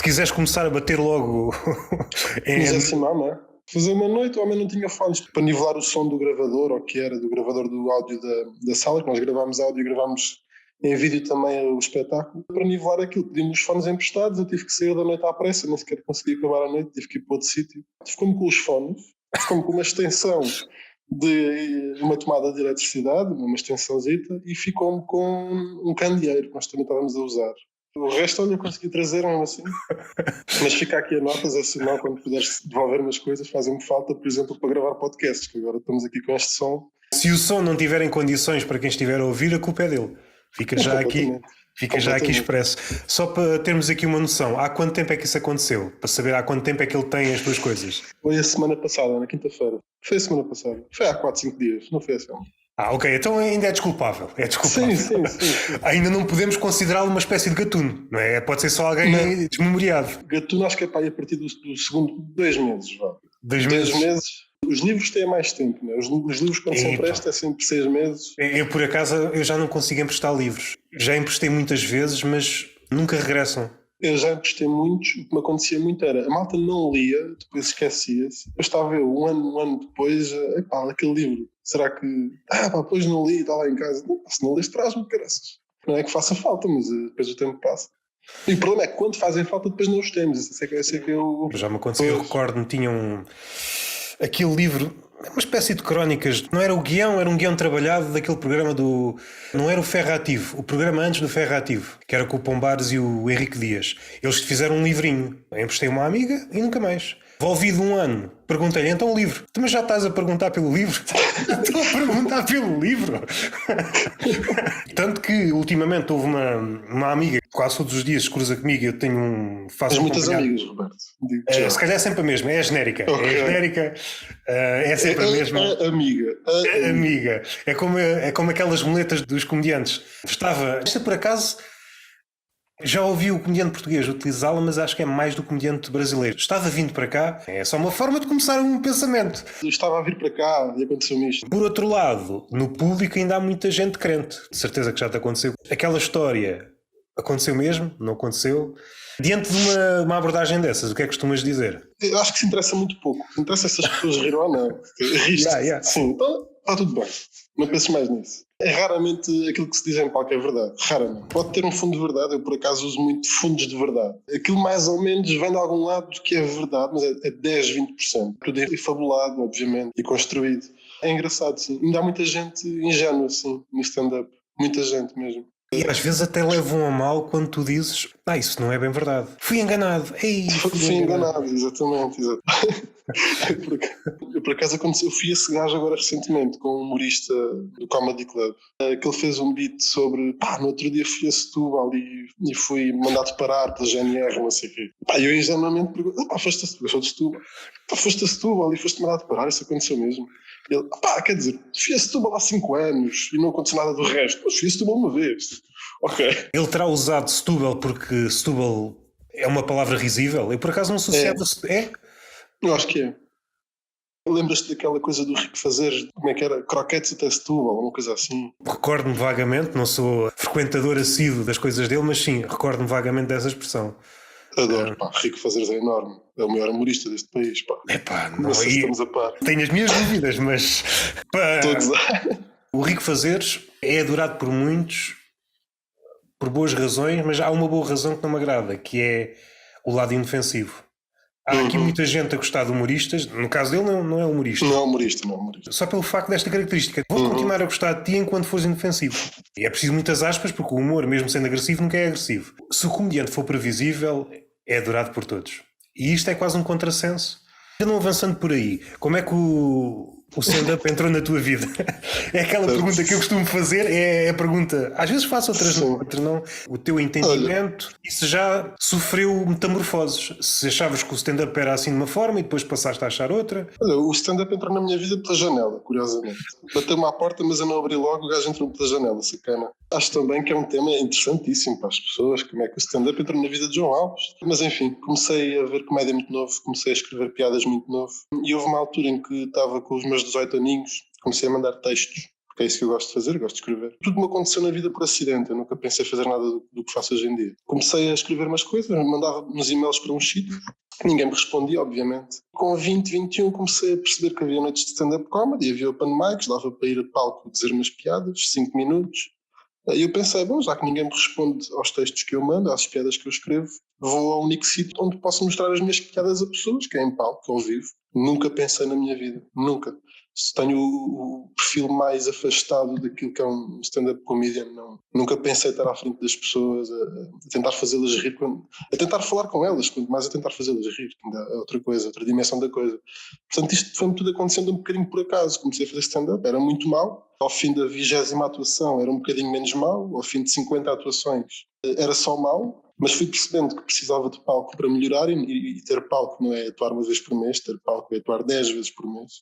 quiseres começar a bater logo Mas é assim não é? Fazer uma noite, o homem não tinha fones para nivelar o som do gravador, ou que era do gravador do áudio da sala, que nós gravámos áudio e gravámos em vídeo também o espetáculo. Para nivelar aquilo, pedimos os fones emprestados, eu tive que sair da noite à pressa, nem sequer consegui acabar a noite, tive que ir para outro sítio. Ficou-me com os fones, ficou-me com uma extensão de uma tomada de eletricidade, uma extensãozita, e ficou-me com um candeeiro que nós também estávamos a usar. O resto, olha, eu consegui trazer mesmo assim. Mas fica aqui a notas, é sinal, quando puderes devolver-me as coisas, fazem-me falta, por exemplo, para gravar podcasts, que agora estamos aqui com este som. Se o som não tiver em condições para quem estiver a ouvir, a culpa é dele. Fica já aqui expresso. Só para termos aqui uma noção, há quanto tempo é que isso aconteceu? Para saber há quanto tempo é que ele tem as tuas coisas? Foi a semana passada, na quinta-feira. Foi a semana passada. Foi há 4, 5 dias, não foi assim. Ok, então ainda é desculpável. Sim. Ainda não podemos considerá-lo uma espécie de gatuno, não é? Pode ser só alguém desmemoriado. Gatuno acho que é para ir a partir do segundo 2 meses. Vá. 2 meses? Os livros têm mais tempo, não é? Os livros quando são prestes é sempre 6 meses. Eu por acaso eu já não consigo emprestar livros. Já emprestei muitas vezes, mas nunca regressam. Eu já emprestei muitos, o que me acontecia muito era, a malta não lia, depois esquecia-se. Eu estava eu, um ano depois, aquele livro, será que, depois não li, está lá em casa. Não, se não lês, traz-me, caraças. Não é que faça falta, mas depois o tempo passa. E o problema é que quando fazem falta, depois não os temos. Isso é que eu... Já me aconteceu, eu recordo-me, tinham aquele livro... Uma espécie de crónicas, não era o guião, era um guião trabalhado daquele programa do... Não era o Ferro Ativo, o programa antes do Ferro Ativo, que era com o Pombares e o Henrique Dias. Eles fizeram um livrinho. Eu emprestei uma amiga e nunca mais. Envolvido um ano, perguntei-lhe, então o livro? Tu mas já estás a perguntar pelo livro? Estou a perguntar pelo livro? Tanto que ultimamente houve uma amiga que quase todos os dias cruza comigo e eu tenho faço muitas amigas, Roberto. Se calhar é sempre a mesma, é genérica. Okay. É genérica, é sempre a mesma. Amiga. É como aquelas muletas dos comediantes. Esta por acaso... Já ouvi o comediante português utilizá-la, mas acho que é mais do comediante brasileiro. Estava vindo para cá, é só uma forma de começar um pensamento. Eu estava a vir para cá e aconteceu-me isto. Por outro lado, no público ainda há muita gente crente. De certeza que já te aconteceu. Aquela história aconteceu mesmo? Não aconteceu? Diante de uma abordagem dessas, o que é que costumas dizer? Eu acho que se interessa muito pouco. Se interessa se as pessoas riram ou não. Sim, então está tudo bem. Não penses mais nisso. É raramente aquilo que se diz em palco é verdade. Raramente. Pode ter um fundo de verdade. Eu, por acaso, uso muito fundos de verdade. Aquilo mais ou menos vem de algum lado que é verdade, mas é 10, 20%. Tudo é fabulado, obviamente, e construído. É engraçado, sim. Ainda há muita gente ingênua, assim, no stand-up. Muita gente mesmo. E às vezes até levam a mal quando tu dizes isso não é bem verdade. Fui enganado. Fui enganado, exatamente. Por acaso aconteceu, eu fui esse gajo agora recentemente com um humorista do Comedy Club, que ele fez um beat sobre, no outro dia fui a Setúbal e fui mandado parar pela GNR, não sei o quê. Eu ingenuamente pergunto, foste a Setúbal? Eu sou de Setúbal. Foste a Setúbal e foste mandado parar, isso aconteceu mesmo. Ele, quer dizer, fui a Setúbal há 5 anos e não aconteceu nada do resto, mas fui a Setúbal uma vez. Ok. Ele terá usado Setúbal porque Setúbal é uma palavra risível? Eu por acaso não associava... É? Eu acho que é. Lembras-te daquela coisa do Rico Fazeres, como é que era? Croquetes até Setúbal, uma coisa assim. Recordo-me vagamente, não sou frequentador assíduo das coisas dele, mas sim, recordo-me vagamente dessa expressão. Adoro, Rico Fazeres é enorme. É o maior humorista deste país, não sei se estamos a par. Tenho as minhas dúvidas, mas... Todos. O Rico Fazeres é adorado por muitos, por boas razões, mas há uma boa razão que não me agrada, que é o lado inofensivo. Há aqui muita gente a gostar de humoristas. No caso dele não é humorista. Não é humorista. Só pelo facto desta característica. Vou continuar a gostar de ti enquanto fores inofensivo. E é preciso muitas aspas, porque o humor, mesmo sendo agressivo, nunca é agressivo. Se o comediante for previsível, é adorado por todos. E isto é quase um contrassenso. Não avançando por aí, como é que o stand-up entrou na tua vida? É aquela pergunta que eu costumo fazer, é a pergunta, às vezes faço, outras não. O teu entendimento, e se já sofreu metamorfoses? Se achavas que o stand-up era assim de uma forma e depois passaste a achar outra? Olha, o stand-up entrou na minha vida pela janela, curiosamente. Bateu-me à porta, mas eu não abri logo, o gajo entrou pela janela, sacana. Acho também que é um tema interessantíssimo para as pessoas, como é que o stand-up entrou na vida de João Alves. Mas enfim, comecei a ver comédia muito novo, comecei a escrever piadas muito novo, e houve uma altura em que estava com os meus 18 aninhos, comecei a mandar textos, porque é isso que eu gosto de fazer, eu gosto de escrever. Tudo me aconteceu na vida por acidente, eu nunca pensei fazer nada do que faço hoje em dia. Comecei a escrever umas coisas, mandava uns e-mails para uns sítios, ninguém me respondia, obviamente. Com 20, 21 comecei a perceber que havia noites de stand-up comedy, havia open mics, dava para ir a palco dizer umas piadas, 5 minutos. E eu pensei, bom, já que ninguém me responde aos textos que eu mando, às piadas que eu escrevo, vou ao único sítio onde posso mostrar as minhas piadas a pessoas, que é em palco, ao vivo. Nunca pensei na minha vida, nunca. Se tenho o perfil mais afastado daquilo que é um stand-up comedian, não. Nunca pensei estar à frente das pessoas, a tentar fazê-las rir, a tentar falar com elas, quanto mais a tentar fazê-las rir, é outra coisa, outra dimensão da coisa. Portanto, isto foi-me tudo acontecendo um bocadinho por acaso. Comecei a fazer stand-up, era muito mau. Ao fim da 20ª atuação era um bocadinho menos mau. Ao fim de 50 atuações era só mau. Mas fui percebendo que precisava de palco para melhorar e ter palco não é atuar uma vez por mês, ter palco é atuar 10 vezes por mês,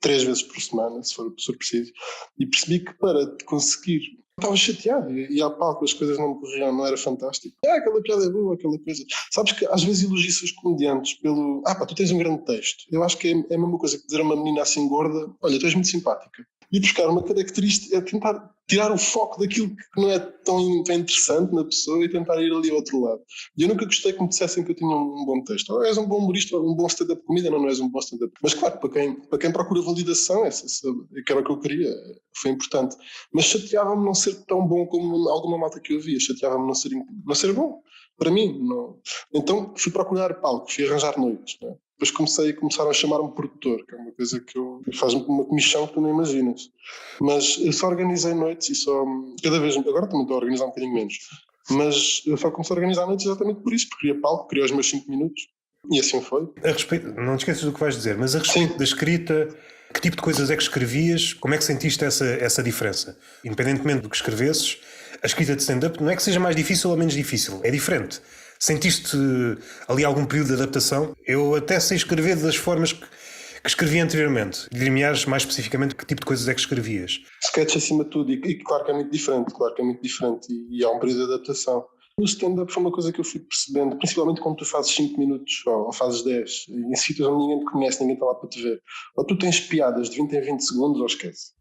3 vezes por semana, se for preciso. E percebi que para conseguir... Estava chateado, ia a palco, as coisas não me corriam, não era fantástico. Aquela piada é boa, aquela coisa. Sabes que às vezes elogia-se os comediantes pelo... tu tens um grande texto. Eu acho que é a mesma coisa que dizer a uma menina assim gorda, olha, tu és muito simpática. E buscar uma característica, é tentar tirar o foco daquilo que não é tão interessante na pessoa e tentar ir ali ao outro lado. E eu nunca gostei que me dissessem que eu tinha um bom texto. Ou és um bom humorista, ou um bom stand-up comida, não és um bom stand-up. Mas claro, para quem procura validação, que era o que eu queria, foi importante. Mas chateava-me não ser tão bom como alguma malta que eu via. Chateava-me não ser bom. Para mim, não. Então fui procurar palcos, fui arranjar noites, não é? Depois começaram a chamar-me produtor, que é uma coisa que faz-me uma comissão que tu não imaginas. Mas eu só organizei noites e só... Cada vez... Agora também estou a organizar um bocadinho menos. Mas eu só comecei a organizar noites exatamente por isso, porque queria palco, queria os meus 5 minutos. E assim foi. Não te esqueças do que vais dizer, mas a respeito da escrita, que tipo de coisas é que escrevias? Como é que sentiste essa diferença? Independentemente do que escrevesses, a escrita de stand-up não é que seja mais difícil ou menos difícil, é diferente. Sentiste ali algum período de adaptação? Eu até sei escrever das formas que escrevia anteriormente. Dir-me-ás mais especificamente que tipo de coisas é que escrevias? Sketch acima de tudo, e claro que é muito diferente, e há um período de adaptação. No stand-up foi uma coisa que eu fui percebendo, principalmente quando tu fazes 5 minutos ou fazes 10, em sítios onde ninguém te conhece, ninguém está lá para te ver. Ou tu tens piadas de 20 em 20 segundos ou esquece.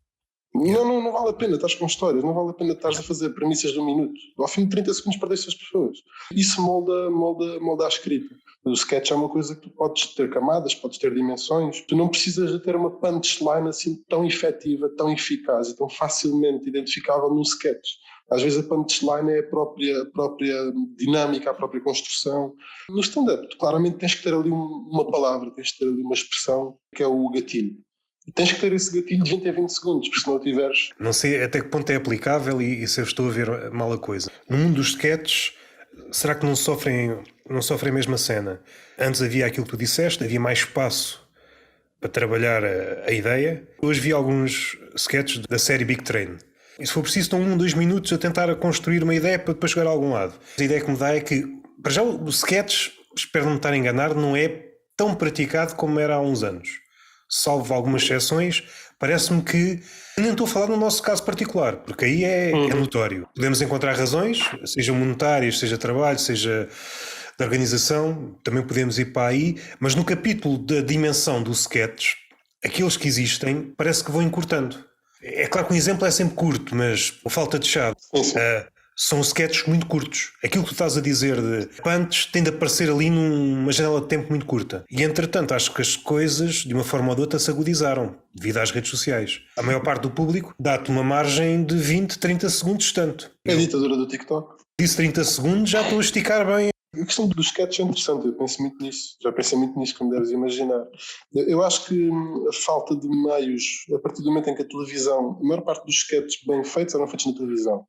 Não vale a pena, estás com histórias, não vale a pena estás a fazer premissas de 1 minuto. Ao fim de 30 segundos perdeste as pessoas. Isso molda a escrita. O sketch é uma coisa que tu podes ter camadas, podes ter dimensões. Tu não precisas de ter uma punchline assim tão efetiva, tão eficaz e tão facilmente identificável num sketch. Às vezes a punchline é a própria dinâmica, a própria construção. No stand-up, tu claramente tens que ter ali uma palavra, tens que ter ali uma expressão que é o gatilho. E tens que ter esse gatilho de 20 a 20 segundos, porque se não tiveres... Não sei até que ponto é aplicável e se eu estou a ver mal a coisa. No mundo dos sketches, será que não sofrem a mesma cena? Antes havia aquilo que tu disseste, havia mais espaço para trabalhar a ideia. Hoje vi alguns sketches da série Big Train. E se for preciso, estão 1, 2 minutos a tentar construir uma ideia para depois chegar a algum lado. A ideia que me dá é que, para já, o sketch, espero não me estar a enganar, não é tão praticado como era há uns anos. Salvo algumas exceções, parece-me que... Nem estou a falar no nosso caso particular, porque aí é notório. Podemos encontrar razões, seja monetárias, seja trabalho, seja de organização, também podemos ir para aí, mas no capítulo da dimensão do sketch, aqueles que existem parece que vão encurtando. É claro que um exemplo é sempre curto, mas a falta de chave. São sketches muito curtos. Aquilo que tu estás a dizer de punch tem de aparecer ali numa janela de tempo muito curta. E entretanto, acho que as coisas, de uma forma ou de outra, se agudizaram devido às redes sociais. A maior parte do público dá-te uma margem de 20, 30 segundos tanto. É a ditadura do TikTok. Disse 30 segundos, já estou a esticar bem. A questão dos sketches é interessante, eu penso muito nisso, já pensei muito nisso, como deves imaginar. Eu acho que a falta de meios, a partir do momento em que a televisão, a maior parte dos sketches bem feitos eram feitos na televisão.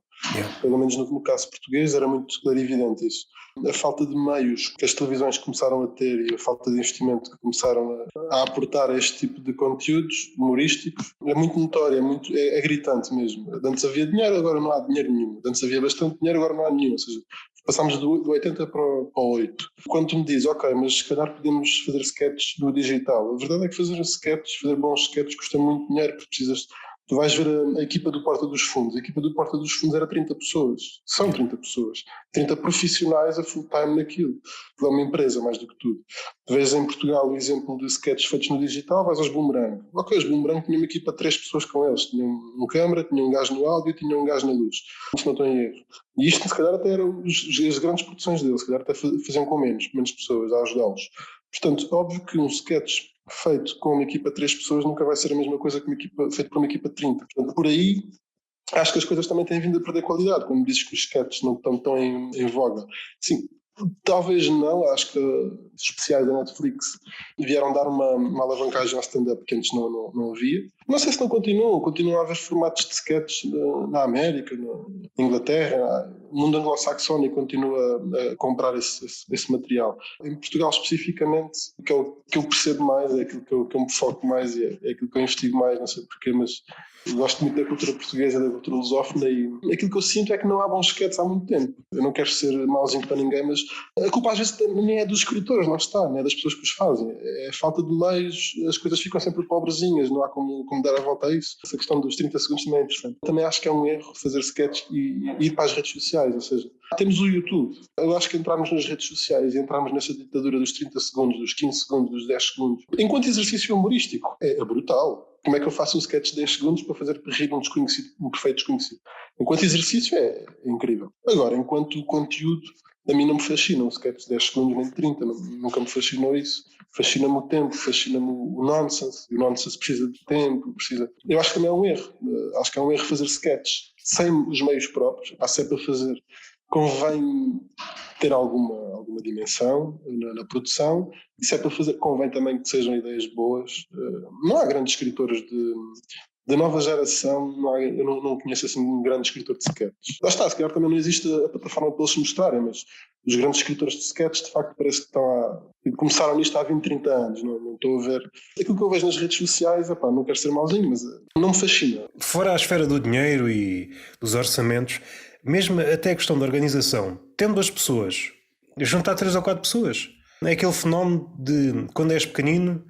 Pelo menos no caso português era muito clarividente isso. A falta de meios que as televisões começaram a ter e a falta de investimento que começaram a aportar a este tipo de conteúdos humorísticos é muito notória, é gritante mesmo. Antes havia dinheiro, agora não há dinheiro nenhum. Antes havia bastante dinheiro, agora não há nenhum. Ou seja, passámos do 80 para o 8. Quando tu me dizes, ok, mas se calhar podemos fazer sketches no digital. A verdade é que fazer sketches, fazer bons sketches custa muito dinheiro, porque precisas Tu vais ver a equipa do Porta dos Fundos. A equipa do Porta dos Fundos era 30 pessoas. São 30 pessoas. 30 profissionais a full time naquilo. É uma empresa mais do que tudo. Tu vês em Portugal o exemplo de sketches feitos no digital, vais aos Boomerang. Ok, os Boomerang tinham uma equipa de 3 pessoas com eles. Tinham um câmara, tinham um gajo no áudio, tinham um gajo na luz. Isto não estou em erro. E isto, se calhar, até eram as grandes produções deles. Se calhar até faziam com menos pessoas a ajudá-los. Portanto, óbvio que um sketch feito com uma equipa de 3 pessoas nunca vai ser a mesma coisa que uma equipa feito por uma equipa de 30. Portanto, por aí, acho que as coisas também têm vindo a perder qualidade, como dizes que os sketches não estão tão em voga. Sim, talvez não, acho que os especiais da Netflix vieram dar uma alavancagem ao stand-up que antes não havia. Não sei se não continuam a haver formatos de sketches na América, na Inglaterra, o mundo anglo-saxónico continua a comprar esse material. Em Portugal especificamente, o que eu percebo mais, é aquilo que eu me foco mais e é aquilo que eu investigo mais, não sei porquê, mas eu gosto muito da cultura portuguesa, da cultura lusófona, e aquilo que eu sinto é que não há bons sketches há muito tempo. Eu não quero ser mauzinho para ninguém, mas a culpa às vezes nem é dos escritores, não está, nem é das pessoas que os fazem. É a falta de meios, as coisas ficam sempre pobrezinhas, não há como dar a volta a isso. Essa questão dos 30 segundos também é interessante. Também acho que é um erro fazer sketches e ir para as redes sociais, ou seja, temos o YouTube. Eu acho que entrarmos nas redes sociais e entrarmos nessa ditadura dos 30 segundos, dos 15 segundos, dos 10 segundos, enquanto exercício humorístico, é brutal. Como é que eu faço um sketch de 10 segundos para fazer rir um perfeito desconhecido? Enquanto exercício é incrível. Agora, enquanto conteúdo, a mim não me fascina um sketch de 10 segundos nem de 30, nunca me fascinou isso. Fascina-me o tempo, fascina-me o nonsense. O nonsense precisa de tempo, precisa... Eu acho que também é um erro. Acho que é um erro fazer sketches sem os meios próprios. Se é para fazer, convém ter alguma dimensão na produção, e se é para fazer, convém também que sejam ideias boas. Não há grandes escritores da nova geração, eu não conheço assim um grande escritor de sketches. Lá está, se calhar também não existe a plataforma para eles se mostrarem, mas os grandes escritores de sketches de facto parece que começaram nisto há 20, 30 anos, não estou a ver. Aquilo que eu vejo nas redes sociais, não quero ser mauzinho, mas não me fascina. Fora a esfera do dinheiro e dos orçamentos, mesmo até a questão da organização, tendo as pessoas, juntar 3 ou 4 pessoas, é aquele fenómeno de quando és pequenino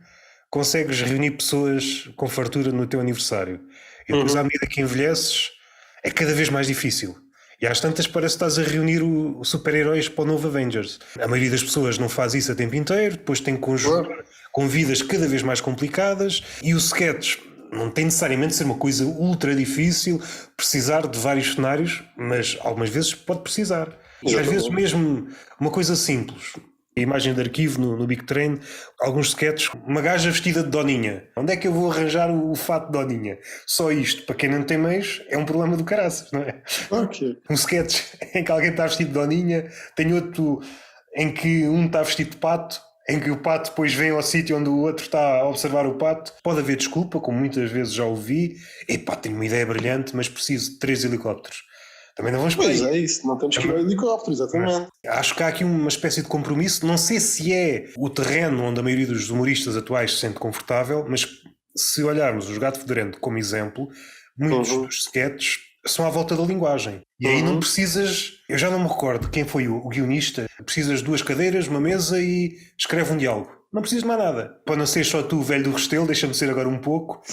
consegues reunir pessoas com fartura no teu aniversário e depois à medida que envelheces é cada vez mais difícil e às tantas parece que estás a reunir os super-heróis para o novo Avengers. A maioria das pessoas não faz isso a tempo inteiro, depois tem que conjugar com vidas cada vez mais complicadas, e o sketch não tem necessariamente de ser uma coisa ultra difícil, precisar de vários cenários, mas algumas vezes pode precisar. E às vezes mesmo uma coisa simples. A imagem de arquivo no Big Train, alguns sketches, uma gaja vestida de Doninha. Onde é que eu vou arranjar o fato de Doninha? Só isto, para quem não tem meios, é um problema do caraças, não é? Okay. Um sketch em que alguém está vestido de Doninha, tem outro em que um está vestido de pato, em que o pato depois vem ao sítio onde o outro está a observar o pato. Pode haver desculpa, como muitas vezes já ouvi. Epá, tenho uma ideia brilhante, mas preciso de 3 helicópteros. Também não vamos para aí. Pois é isso, não temos que ir ao helicóptero, exatamente. Acho que há aqui uma espécie de compromisso. Não sei se é o terreno onde a maioria dos humoristas atuais se sente confortável, mas se olharmos o Gato Fedorento como exemplo, muitos dos sketches são à volta da linguagem. E aí não precisas... Eu já não me recordo quem foi o guionista. Precisas de 2 cadeiras, uma mesa e escreve um diálogo. Não precisas de mais nada. Para não ser só tu, velho do Restelo, deixa-me ser agora um pouco.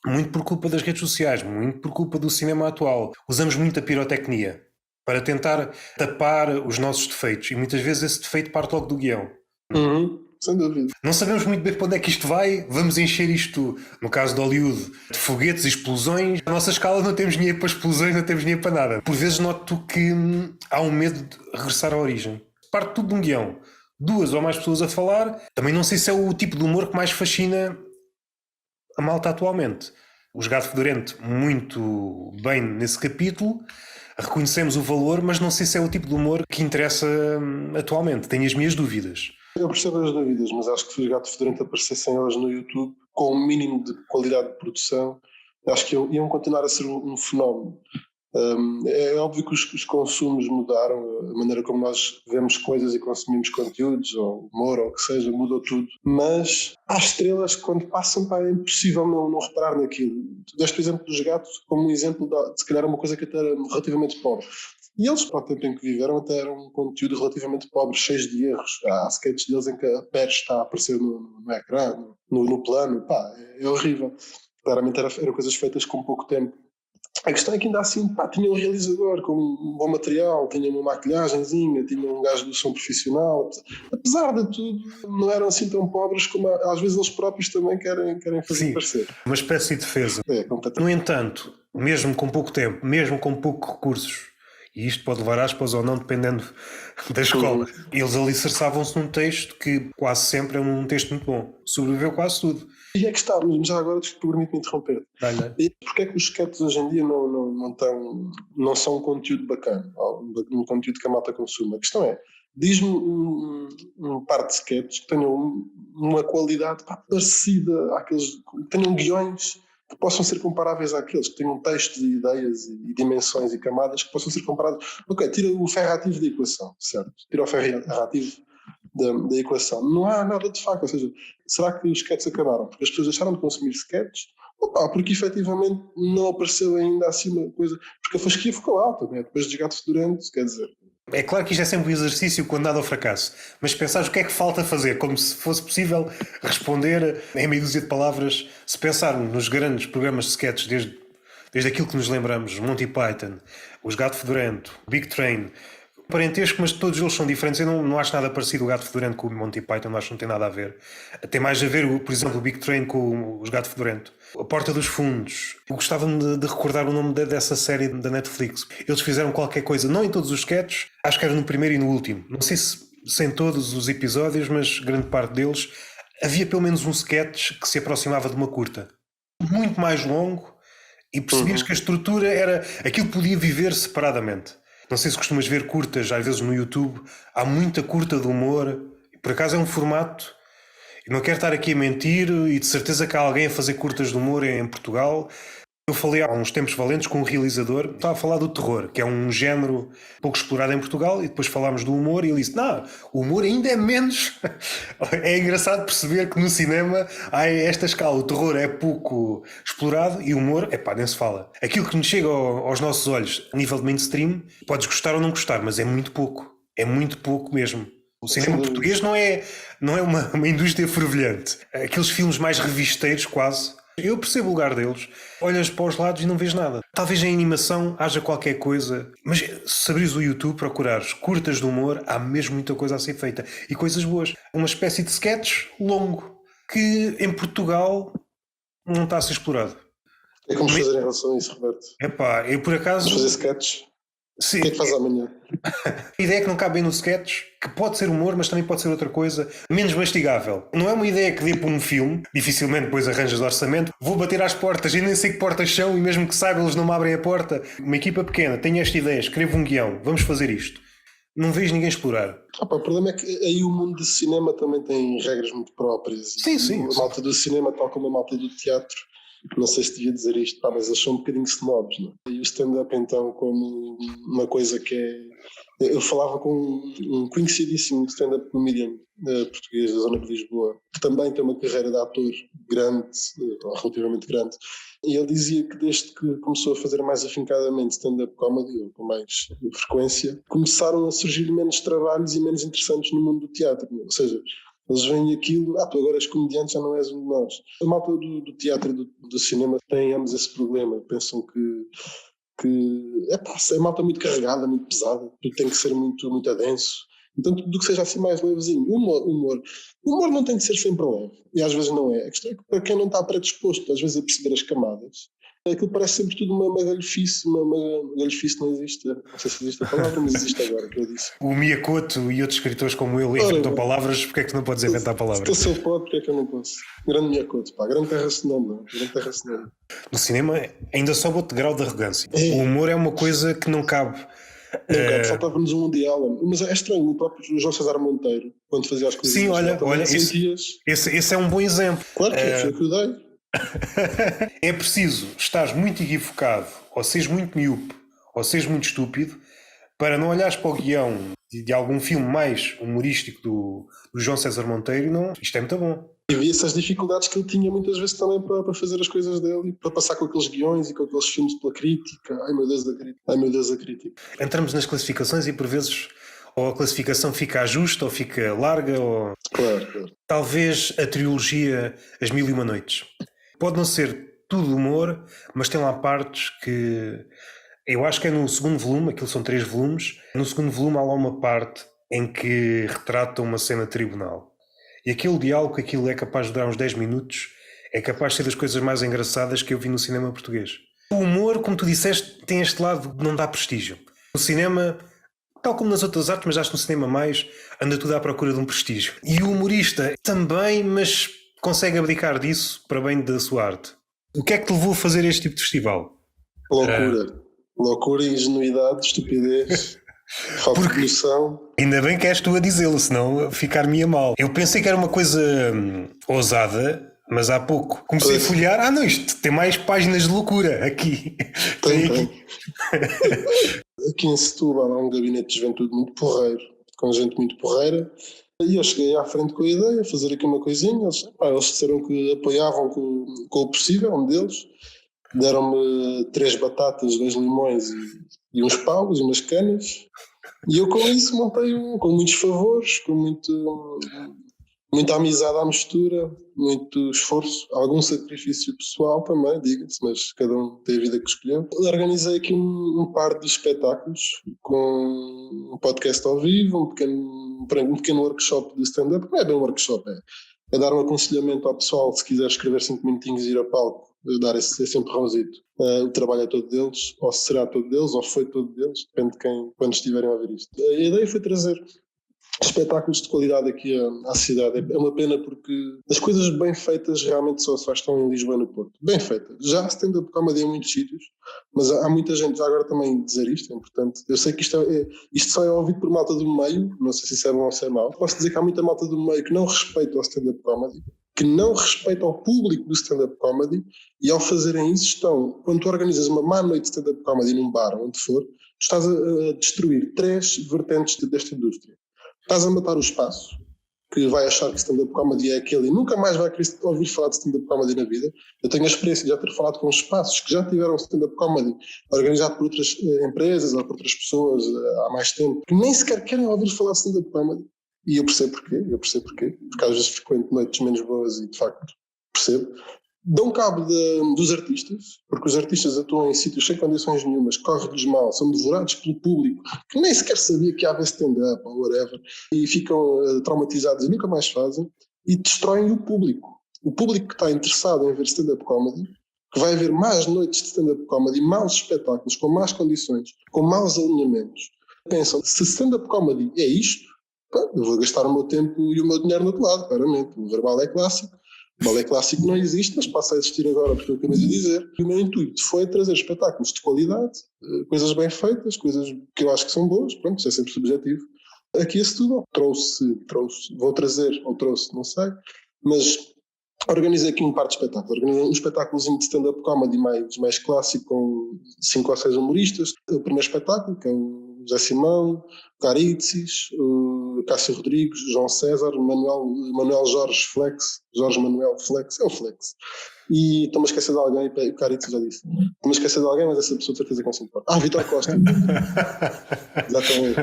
Muito por culpa das redes sociais, muito por culpa do cinema atual. Usamos muita pirotecnia para tentar tapar os nossos defeitos. E muitas vezes esse defeito parte logo do guião. Sem dúvida. Não sabemos muito bem para onde é que isto vai. Vamos encher isto, no caso de Hollywood, de foguetes e explosões. Na nossa escala não temos dinheiro para explosões, não temos dinheiro para nada. Por vezes noto que há um medo de regressar à origem. Parte tudo de um guião. 2 ou mais pessoas a falar. Também não sei se é o tipo de humor que mais fascina a malta atualmente. Os Gato Fedorento muito bem nesse capítulo. Reconhecemos o valor, mas não sei se é o tipo de humor que interessa atualmente. Tenho as minhas dúvidas. Eu percebo as dúvidas, mas acho que se os Gato Fedorento aparecessem elas no YouTube com um mínimo de qualidade de produção, acho que iam continuar a ser um fenómeno. É óbvio que os consumos mudaram, a maneira como nós vemos coisas e consumimos conteúdos, ou humor, ou o que seja, mudou tudo. Mas há estrelas que quando passam, é impossível não reparar naquilo. Tu deste o exemplo dos gatos como um exemplo de, se calhar, uma coisa que até era relativamente pobre. E eles, para o tempo em que viveram, até era um conteúdo relativamente pobre, cheio de erros. Há sketches deles em que a Pérez está a aparecer no ecrã, no plano. É horrível. Claramente eram coisas feitas com pouco tempo. A questão é que ainda assim, tinha um realizador com um bom material, tinha uma maquilhagenzinha, tinha um gajo do som profissional. Apesar de tudo, não eram assim tão pobres como às vezes eles próprios também querem fazer parecer. Uma espécie de defesa. No entanto, mesmo com pouco tempo, mesmo com poucos recursos, e isto pode levar aspas ou não, dependendo da escola, eles alicerçavam-se num texto que quase sempre é um texto muito bom. Sobreviveu quase tudo. E é que está, mas já agora permite-me interromper. E porquê é que os sketches hoje em dia não são um conteúdo bacana, um conteúdo que a malta consuma? A questão é, diz-me um par de sketches que tenham uma qualidade parecida àqueles, que tenham guiões que possam ser comparáveis àqueles, que tenham textos e ideias e dimensões e camadas que possam ser comparados. Ok, tira o ferro ativo da equação, certo? Tira o ferro ativo da equação. Não há nada de facto, ou seja, será que os sketches acabaram? Porque as pessoas deixaram de consumir sketches? Porque efetivamente não apareceu ainda assim uma coisa, porque a fasquia ficou alta, né? Depois de Gato Fedorento, quer dizer... É claro que isto é sempre um exercício condenado ao fracasso, mas pensar o que é que falta fazer, como se fosse possível responder em meia dúzia de palavras, se pensarmos nos grandes programas de sketches, desde aquilo que nos lembramos, Monty Python, os Gato Fedorento, Big Train, parentesco, mas todos eles são diferentes. Eu não acho nada parecido o Gato Fedorento com o Monty Python, não acho que não tem nada a ver. Tem mais a ver, por exemplo, o Big Train com os Gato Fedorento. A Porta dos Fundos. Eu gostava-me de recordar o nome dessa série da Netflix. Eles fizeram qualquer coisa, não em todos os sketches, acho que era no primeiro e no último. Não sei se em todos os episódios, mas grande parte deles, havia pelo menos um sketch que se aproximava de uma curta. Muito mais longo, e percebias que a estrutura era... Aquilo podia viver separadamente. Não sei se costumas ver curtas, às vezes no YouTube, há muita curta de humor, por acaso é um formato, eu não quero estar aqui a mentir, e de certeza que há alguém a fazer curtas de humor em Portugal. Eu falei há uns tempos valentes com um realizador, estava a falar do terror, que é um género pouco explorado em Portugal, e depois falámos do humor, e ele disse, não, o humor ainda é menos. É engraçado perceber que no cinema há esta escala, o terror é pouco explorado, e o humor, nem se fala. Aquilo que nos chega aos nossos olhos, a nível de mainstream, podes gostar ou não gostar, mas é muito pouco mesmo. O cinema português não é uma indústria fervilhante. Aqueles filmes mais revisteiros, quase... Eu percebo o lugar deles. Olhas para os lados e não vês nada. Talvez em animação haja qualquer coisa. Mas se abris o YouTube, procurares curtas de humor, há mesmo muita coisa a ser feita. E coisas boas. Uma espécie de sketch longo, que em Portugal não está a ser explorado. É como fazer em relação a isso, Roberto? Eu por acaso... Vamos fazer sketches? Sim. O que é que faz amanhã? A ideia é que não cabe bem no sketch, que pode ser humor, mas também pode ser outra coisa, menos mastigável. Não é uma ideia que dê para um filme, dificilmente depois arranjas orçamento, vou bater às portas e nem sei que portas são, e mesmo que saiba eles não me abrem a porta. Uma equipa pequena, tenho esta ideia, escrevo um guião, vamos fazer isto. Não vejo ninguém explorar. O problema é que aí o mundo do cinema também tem regras muito próprias. Sim. A malta do cinema, tal como a malta do teatro, não sei se devia dizer isto, mas eles são um bocadinho snobs, não é? E o stand-up então como uma coisa que é... Eu falava com um conhecidíssimo stand-up comedian português da zona de Lisboa, que também tem uma carreira de ator grande, ou relativamente grande, e ele dizia que desde que começou a fazer mais afincadamente stand-up comedy, ou com mais frequência, começaram a surgir menos trabalhos e menos interessantes no mundo do teatro, ou seja... Eles veem aquilo, tu agora és comediante, já não és um de nós. A malta do teatro e do cinema tem ambos esse problema. Pensam que é malta muito carregada, muito pesada, tudo tem que ser muito, muito denso. Então, tudo que seja assim mais levezinho. O humor não tem que ser sempre leve, e às vezes não é. A questão é que para quem não está predisposto, às vezes, a perceber as camadas, aquilo parece sempre tudo uma galhofice, uma galhofice não existe, não sei se existe a palavra, mas existe agora, que eu disse. O Miyakoto e outros escritores como ele inventam palavras, porque é que tu não podes inventar palavras? Se ele pode, porque é que eu não posso? Grande Miyakoto, grande terra-senhor, grande terra-senhor. No cinema ainda sobe outro grau de arrogância. O humor é uma coisa que não cabe. Faltava-nos um Woody Allen, mas é estranho, o próprio João César Monteiro, quando fazia as coisas... Sim, olha esse é um bom exemplo. Claro que foi o que eu dei. É preciso estares muito equivocado, ou seres muito miúpe, ou seres muito estúpido, para não olhares para o guião de algum filme mais humorístico do João César Monteiro e não, isto é muito bom. E vi essas dificuldades que ele tinha muitas vezes também para fazer as coisas dele, para passar com aqueles guiões e com aqueles filmes pela crítica. Ai meu Deus da crítica. Entramos nas classificações e por vezes ou a classificação fica justa ou fica larga, ou... Claro. Talvez a trilogia As Mil e Uma Noites. Pode não ser tudo humor, mas tem lá partes que eu acho que é no segundo volume, aquilo são 3 volumes, no segundo volume há lá uma parte em que retrata uma cena de tribunal. E aquele diálogo, aquilo é capaz de durar uns 10 minutos, é capaz de ser das coisas mais engraçadas que eu vi no cinema português. O humor, como tu disseste, tem este lado de não dá prestígio. No cinema, tal como nas outras artes, mas acho que no cinema mais, anda tudo à procura de um prestígio. E o humorista também, mas consegue abdicar disso para bem da sua arte. O que é que te levou a fazer este tipo de festival? Loucura. Loucura, ingenuidade, estupidez, falta de noção. Ainda bem que és tu a dizê-lo, senão ficar-me-ia mal. Eu pensei que era uma coisa ousada, mas há pouco comecei a folhear. Não, isto tem mais páginas de loucura aqui. Tem. Aqui em Setúbal há um gabinete de juventude muito porreiro, com gente muito porreira. E eu cheguei à frente com a ideia, fazer aqui uma coisinha. Eles disseram que apoiavam com o possível, um deles. Deram-me 3 batatas, 2 limões e uns paus e umas canas. E eu com isso montei com muitos favores, com muita amizade à mistura, muito esforço, algum sacrifício pessoal também, diga-se, mas cada um tem a vida que escolheu. Organizei aqui um par de espetáculos com um podcast ao vivo, um pequeno workshop de stand-up. Não é bem um workshop, é dar um aconselhamento ao pessoal, se quiser escrever 5 minutinhos e ir a palco, dar esse empurrãozito. O trabalho é todo deles, ou será todo deles, ou foi todo deles, depende de quem, quando estiverem a ouvir isto. A ideia foi trazer espetáculos de qualidade aqui à cidade. É uma pena porque as coisas bem feitas realmente só estão em Lisboa e no Porto. Bem feitas. Já há stand-up comedy em muitos sítios, mas há muita gente, já agora também dizer isto, é importante. Eu sei que isto só é ouvido por malta do meio, não sei se isso é bom ou se é mau. Posso dizer que há muita malta do meio que não respeita o stand-up comedy, que não respeita o público do stand-up comedy, e ao fazerem isso quando tu organizas uma má noite de stand-up comedy num bar, onde for, tu estás a destruir 3 vertentes desta indústria. Estás a matar o espaço, que vai achar que stand-up comedy é aquele e nunca mais vai querer ouvir falar de stand-up comedy na vida. Eu tenho a experiência de já ter falado com espaços que já tiveram stand-up comedy organizado por outras empresas ou por outras pessoas há mais tempo, que nem sequer querem ouvir falar de stand-up comedy. E eu percebo porquê, porque às vezes frequento noites menos boas e de facto percebo. Dão cabo dos artistas, porque os artistas atuam em sítios sem condições nenhumas, corre-lhes mal, são devorados pelo público, que nem sequer sabia que havia stand-up ou whatever, e ficam traumatizados e nunca mais fazem, e destroem o público. O público que está interessado em ver stand-up comedy, que vai ver mais noites de stand-up comedy, maus espetáculos, com más condições, com maus alinhamentos, pensam, se stand-up comedy é isto, eu vou gastar o meu tempo e o meu dinheiro no outro lado, claramente. O verbal é clássico. O balé clássico não existe, mas passa a existir agora, porque eu acabei de dizer. E o meu intuito foi trazer espetáculos de qualidade, coisas bem feitas, coisas que eu acho que são boas, pronto, isso é sempre subjetivo. Aqui a Setúbal vou trazer, ou trouxe, não sei, mas organizei aqui um par de espetáculos. Organizei um espetáculozinho de stand-up comedy mais clássico, com 5 ou 6 humoristas. O primeiro espetáculo, que é o José Simão, Caritzis, Cássio Rodrigues, João César, Manuel Jorge Manuel Flex, é o Flex. E estou-me a esquecer de alguém, o Caritzis já disse. Estou-me a esquecer de alguém, mas essa pessoa de certeza que não se importa. Vitor Costa. Exatamente.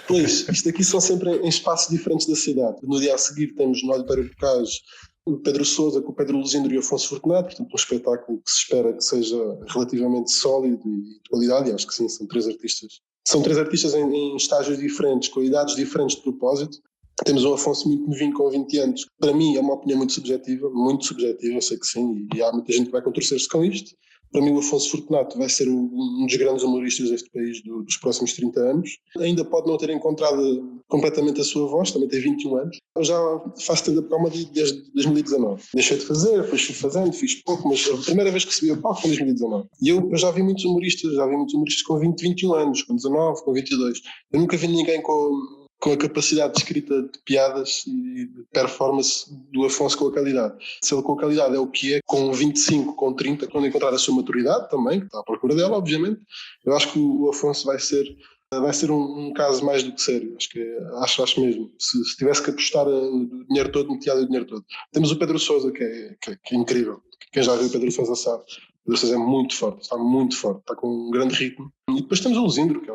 Pois, isto aqui são sempre em espaços diferentes da cidade. No dia a seguir temos no Auditório Bocage o Pedro Sousa com o Pedro Luzindro e o Afonso Fortunato, portanto um espetáculo que se espera que seja relativamente sólido e de qualidade, e acho que sim, são 3 artistas. São 3 artistas em estágios diferentes, com idades diferentes de propósito. Temos um Afonso muito novinho com 20 anos, que para mim é uma opinião muito subjetiva, eu sei que sim, e há muita gente que vai contorcer-se com isto. Para mim o Afonso Fortunato vai ser um dos grandes humoristas deste país dos próximos 30 anos. Ainda pode não ter encontrado completamente a sua voz, também tem 21 anos. Eu já faço stand-up comedy desde 2019. Deixei de fazer, depois fui fazendo, fiz pouco, mas a primeira vez que subi ao palco foi em 2019. E eu já vi muitos humoristas com 20, 21 anos, com 19, com 22. Eu nunca vi ninguém com a capacidade de escrita de piadas e de performance do Afonso com a qualidade. Se ele com a qualidade é o que é, com 25, com 30, quando encontrar a sua maturidade também, que está à procura dela, obviamente, eu acho que o Afonso vai ser um caso mais do que sério. Acho mesmo. Se tivesse que apostar o dinheiro todo, metia o dinheiro todo. Temos o Pedro Sousa, que é incrível. Quem já viu o Pedro Sousa sabe. O Pedro Sousa é muito forte, está com um grande ritmo. E depois temos o Luzindro, que é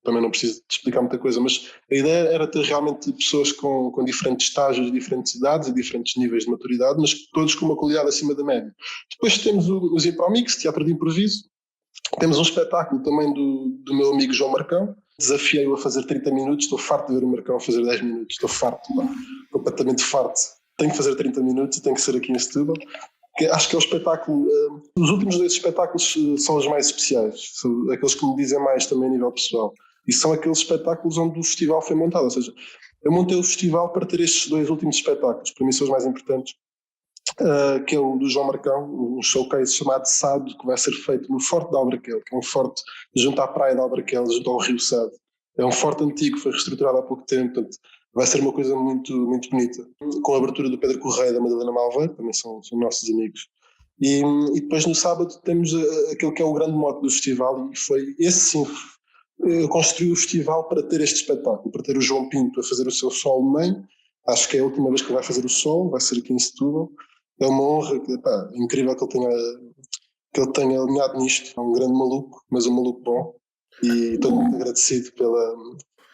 também não preciso de explicar muita coisa, mas a ideia era ter realmente pessoas com diferentes estágios, diferentes idades e diferentes níveis de maturidade, mas todos com uma qualidade acima da média. Depois temos os Impromix, teatro de improviso, temos um espetáculo também do meu amigo João Marcão, desafiei-o a fazer 30 minutos, estou farto de ver o Marcão a fazer 10 minutos, estou farto, completamente farto. Tenho que fazer 30 minutos e tem que ser aqui em Setúbal. Acho que é o espetáculo, os últimos 2 espetáculos são os mais especiais, são aqueles que me dizem mais também a nível pessoal. E são aqueles espetáculos onde o festival foi montado, ou seja, eu montei o festival para ter estes 2 últimos espetáculos, para mim são os mais importantes, que é o do João Marcão, um showcase chamado Sado, que vai ser feito no Forte de Albraquel, que é um forte junto à praia de Albraquel, junto ao Rio Sado. É um forte antigo, foi reestruturado há pouco tempo, portanto, vai ser uma coisa muito, muito bonita. Com a abertura do Pedro Correia e da Madalena Malveiro, também são nossos amigos. E depois no sábado temos aquele que é o grande mote do festival, e foi esse sim. Eu construí o festival para ter este espetáculo, para ter o João Pinto a fazer o seu sol main. Acho que é a última vez que ele vai fazer o sol, vai ser aqui em Setúbal. É uma honra, é incrível que ele tenha alinhado nisto. É um grande maluco, mas um maluco bom. E estou muito agradecido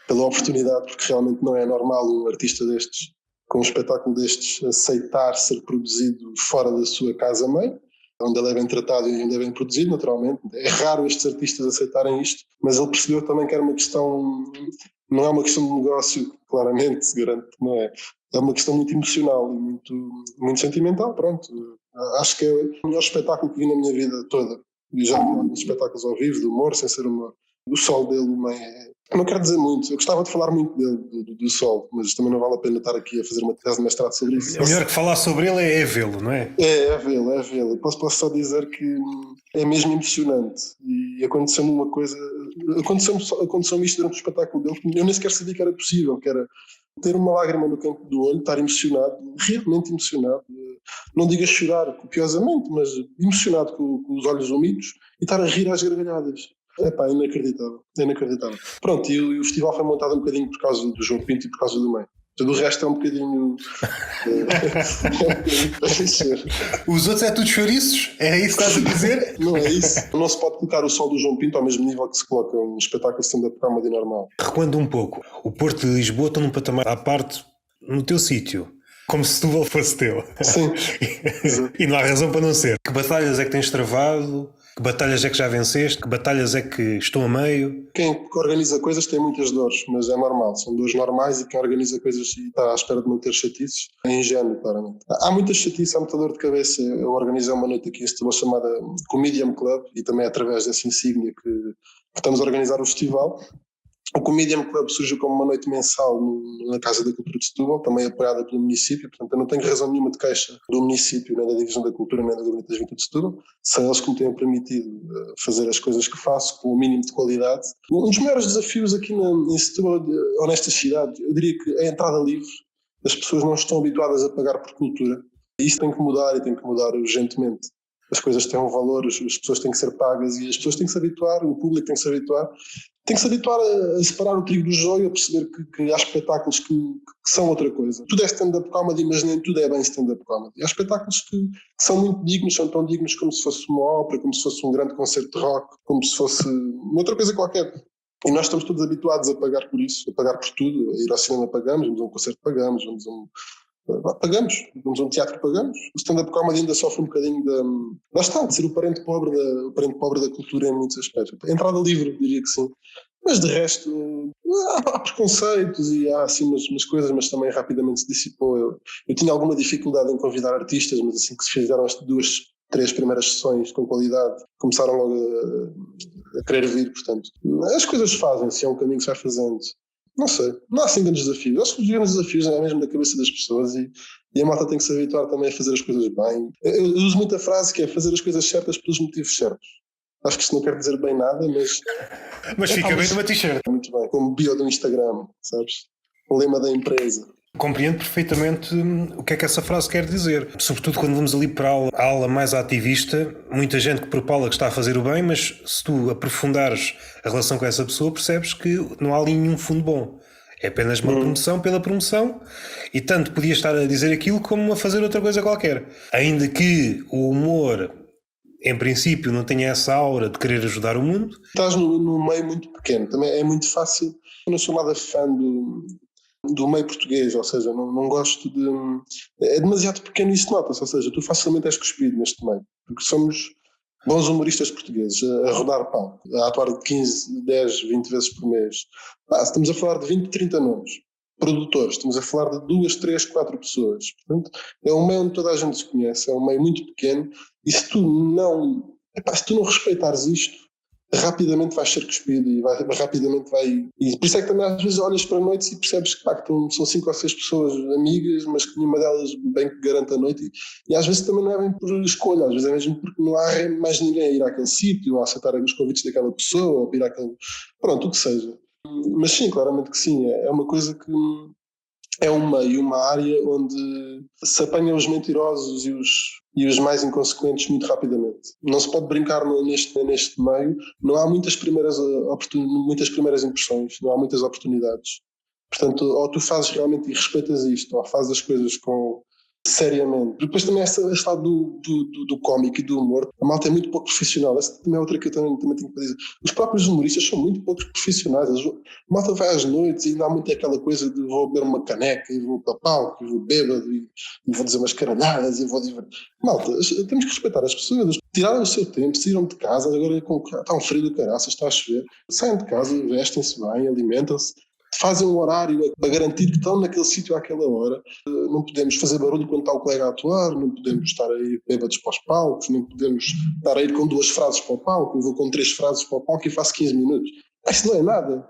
pela oportunidade, porque realmente não é normal um artista destes, com um espetáculo destes, aceitar ser produzido fora da sua casa-mãe, onde ele é bem tratado e onde é bem produzido, naturalmente. É raro estes artistas aceitarem isto, mas ele percebeu também que era uma questão, não é uma questão de negócio, claramente, se garanto que não é. É uma questão muito emocional e muito, muito sentimental, pronto. Acho que é o melhor espetáculo que vi na minha vida toda. E já vi alguns espetáculos ao vivo, de humor, sem ser humor. O sol dele, não quero dizer muito, eu gostava de falar muito dele, do sol, mas também não vale a pena estar aqui a fazer uma tese de mestrado sobre isso. O melhor que falar sobre ele é vê-lo, não é? É vê-lo. Posso só dizer que é mesmo emocionante. E aconteceu-me uma coisa, aconteceu-me isto durante o espetáculo dele, eu nem sequer sabia que era possível, que era ter uma lágrima no canto do olho, estar emocionado, realmente emocionado, não digo a chorar copiosamente, mas emocionado com os olhos úmidos e estar a rir às gargalhadas. Inacreditável. Pronto, e o festival foi montado um bocadinho por causa do João Pinto e por causa do meio. Do resto é um bocadinho. Os outros é tudo chouriços? É isso que estás a dizer? Não é isso. Não se pode colocar o sol do João Pinto ao mesmo nível que se coloca um espetáculo de stand-up comedy normal. Recuando um pouco, o Porto de Lisboa está num patamar à parte no teu sítio. Como se Setúbal fosse teu. Sim. E não há razão para não ser. Que batalhas é que tens travado? Que batalhas é que já venceste? Que batalhas é que estão a meio? Quem organiza coisas tem muitas dores, mas é normal, são dores normais, e quem organiza coisas e está à espera de não ter chatices é ingênuo, claramente. Há muita chatice, há muita dor de cabeça. Eu organizei uma noite aqui em Setúbal chamada Comedian Club, e também é através dessa insígnia que estamos a organizar o festival. O Comedian Club surgiu como uma noite mensal na Casa da Cultura de Setúbal, também apoiada pelo município, portanto eu não tenho razão nenhuma de queixa do município, nem da Divisão da Cultura, nem da Gabinete da Juventude de Setúbal. São eles que me têm permitido fazer as coisas que faço com o mínimo de qualidade. Um dos maiores desafios aqui em Setúbal, ou nestas cidades, eu diria que é a entrada livre. As pessoas não estão habituadas a pagar por cultura. E isso tem que mudar, e tem que mudar urgentemente. As coisas têm um valor, as pessoas têm que ser pagas e as pessoas têm que se habituar, o público tem que se habituar. Tem que se habituar a separar o trigo do joio, a perceber que há espetáculos que são outra coisa. Tudo é stand-up comedy, mas nem tudo é bem stand-up comedy. Há espetáculos que são muito dignos, são tão dignos como se fosse uma ópera, como se fosse um grande concerto de rock, como se fosse uma outra coisa qualquer. E nós estamos todos habituados a pagar por isso, a pagar por tudo. A ir ao cinema pagamos, vamos a um concerto pagamos, vamos a um teatro pagamos. O stand-up comedy ainda sofre um bocadinho de ser o parente pobre da cultura em muitos aspectos. A entrada livre, diria que sim. Mas de resto, há preconceitos e há assim umas coisas, mas também rapidamente se dissipou. Eu tinha alguma dificuldade em convidar artistas, mas assim que se fizeram as 2, 3 primeiras sessões com qualidade, começaram logo a querer vir, portanto. As coisas fazem-se, é um caminho que se vai fazendo. Não sei, não há assim grandes desafios. Acho que os grandes desafios é mesmo da cabeça das pessoas e a malta tem que se habituar também a fazer as coisas bem. Eu uso muita frase que é fazer as coisas certas pelos motivos certos. Acho que isto não quer dizer bem nada, mas fica bem numa t-shirt. Muito bem, como bio do Instagram, sabes? O lema da empresa. Compreendo perfeitamente o que é que essa frase quer dizer. Sobretudo quando vamos ali para a ala mais ativista, muita gente que propala que está a fazer o bem, mas se tu aprofundares a relação com essa pessoa, percebes que não há ali nenhum fundo bom. É apenas uma promoção pela promoção, e tanto podia estar a dizer aquilo como a fazer outra coisa qualquer. Ainda que o humor em princípio não tenha essa aura de querer ajudar o mundo. Estás num meio muito pequeno, também é muito fácil. Eu não sou nada fã do meio português, ou seja, não gosto de... É demasiado pequeno e isso nota-se, ou seja, tu facilmente és cuspido neste meio, porque somos bons humoristas portugueses a rodar pau, a atuar de 15, 10, 20 vezes por mês. Estamos a falar de 20, 30 nomes. Produtores, estamos a falar de 2, 3, 4 pessoas. Portanto, é um meio onde toda a gente se conhece, é um meio muito pequeno, e se tu não respeitares isto, rapidamente vais ser cuspido e rapidamente vai... E por isso é que também às vezes olhas para noites e percebes que são 5 ou 6 pessoas amigas, mas que nenhuma delas bem que garante a noite, e às vezes também não é bem por escolha, às vezes é mesmo porque não há mais ninguém a ir àquele sítio, a aceitar os convites daquela pessoa, ou a ir àquele... Pronto, o que seja. Mas sim, claramente que sim, é uma coisa que... É um meio, uma área onde se apanham os mentirosos e os mais inconsequentes muito rapidamente. Não se pode brincar neste meio, não há muitas primeiras impressões, não há muitas oportunidades. Portanto, ou tu fazes realmente e respeitas isto, ou fazes as coisas seriamente. Depois também esse lado do cómico e do humor, a malta é muito pouco profissional. Essa também é outra que eu também tenho para dizer. Os próprios humoristas são muito pouco profissionais. A malta vai às noites e ainda há muito aquela coisa de vou beber uma caneca e vou para palco e vou bêbado e vou dizer umas caralhadas e vou divertir. Malta, temos que respeitar as pessoas. Tiraram o seu tempo, saíram de casa, agora está um frio do caraças, está a chover. Saem de casa, vestem-se bem, alimentam-se. Fazem um horário para garantir que estão naquele sítio àquela hora. Não podemos fazer barulho quando está o colega a atuar, não podemos estar aí bêbados para os palcos, não podemos estar a ir com 2 frases para o palco, eu vou com 3 frases para o palco e faço 15 minutos. Isso não é nada.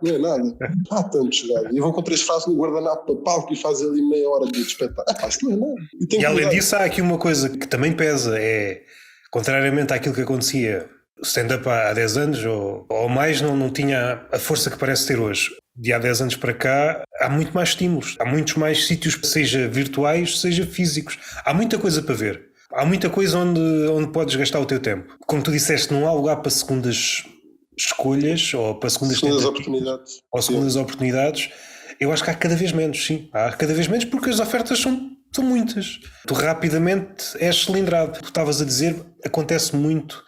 Há tanto chegado. Eu vou com 3 frases no guardanapo para o palco e faço ali meia hora de espetáculo. Isso não é nada. E além disso há aqui uma coisa que também pesa, contrariamente àquilo que acontecia, o stand-up há 10 anos ou mais não tinha a força que parece ter hoje. De há 10 anos para cá há muito mais estímulos, há muitos mais sítios, seja virtuais, seja físicos. Há muita coisa para ver. Há muita coisa onde podes gastar o teu tempo. Como tu disseste, não há lugar para segundas escolhas ou para segundas oportunidades. Ou segundas oportunidades. Eu acho que há cada vez menos, sim. Há cada vez menos porque as ofertas são muitas. Tu rapidamente és cilindrado. Tu estavas a dizer, acontece muito.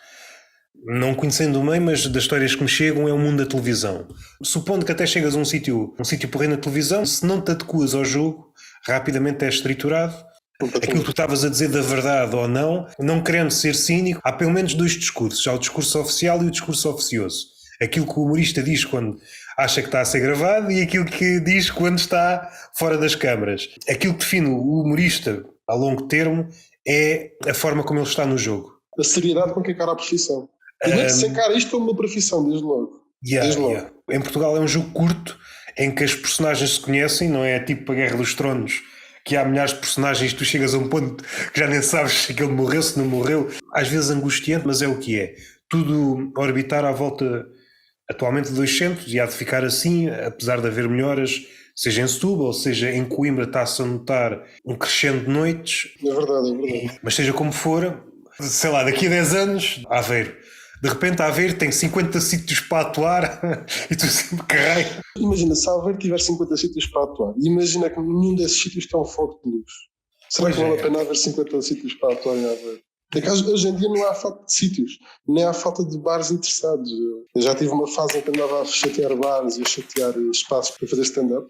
Não conhecendo o meio, mas das histórias que me chegam, é o mundo da televisão. Supondo que até chegas a um sítio porreiro na televisão, se não te adequas ao jogo, rapidamente és triturado. Aquilo que tu estavas a dizer da verdade ou não querendo ser cínico, há pelo menos 2 discursos. Há o discurso oficial e o discurso oficioso. Aquilo que o humorista diz quando acha que está a ser gravado e aquilo que diz quando está fora das câmaras. Aquilo que define o humorista a longo termo é a forma como ele está no jogo. A seriedade com que encara a profissão. Primeiro que se encara isto como uma profissão, desde logo. Yeah. Em Portugal é um jogo curto em que as personagens se conhecem, não é tipo a Guerra dos Tronos, que há milhares de personagens e tu chegas a um ponto que já nem sabes se aquele morreu, se não morreu. Às vezes angustiante, mas é o que é. Tudo a orbitar à volta atualmente de 2 centros e há de ficar assim, apesar de haver melhoras, seja em Setúbal, seja em Coimbra, está-se a notar um crescendo de noites. É verdade. Mas seja como for, sei lá, daqui a 10 anos, Aveiro. De repente a Aveiro tem 50 sítios para atuar e tu sempre carrega. Imagina, se a Aveiro tiver 50 sítios para atuar, imagina que nenhum desses sítios tem um foco de luz. Será que vale a pena haver 50 sítios para atuar em Aveiro? É que hoje em dia não há falta de sítios, nem há falta de bares interessados. Eu já tive uma fase em que andava a chatear bares e a chatear espaços para fazer stand-up,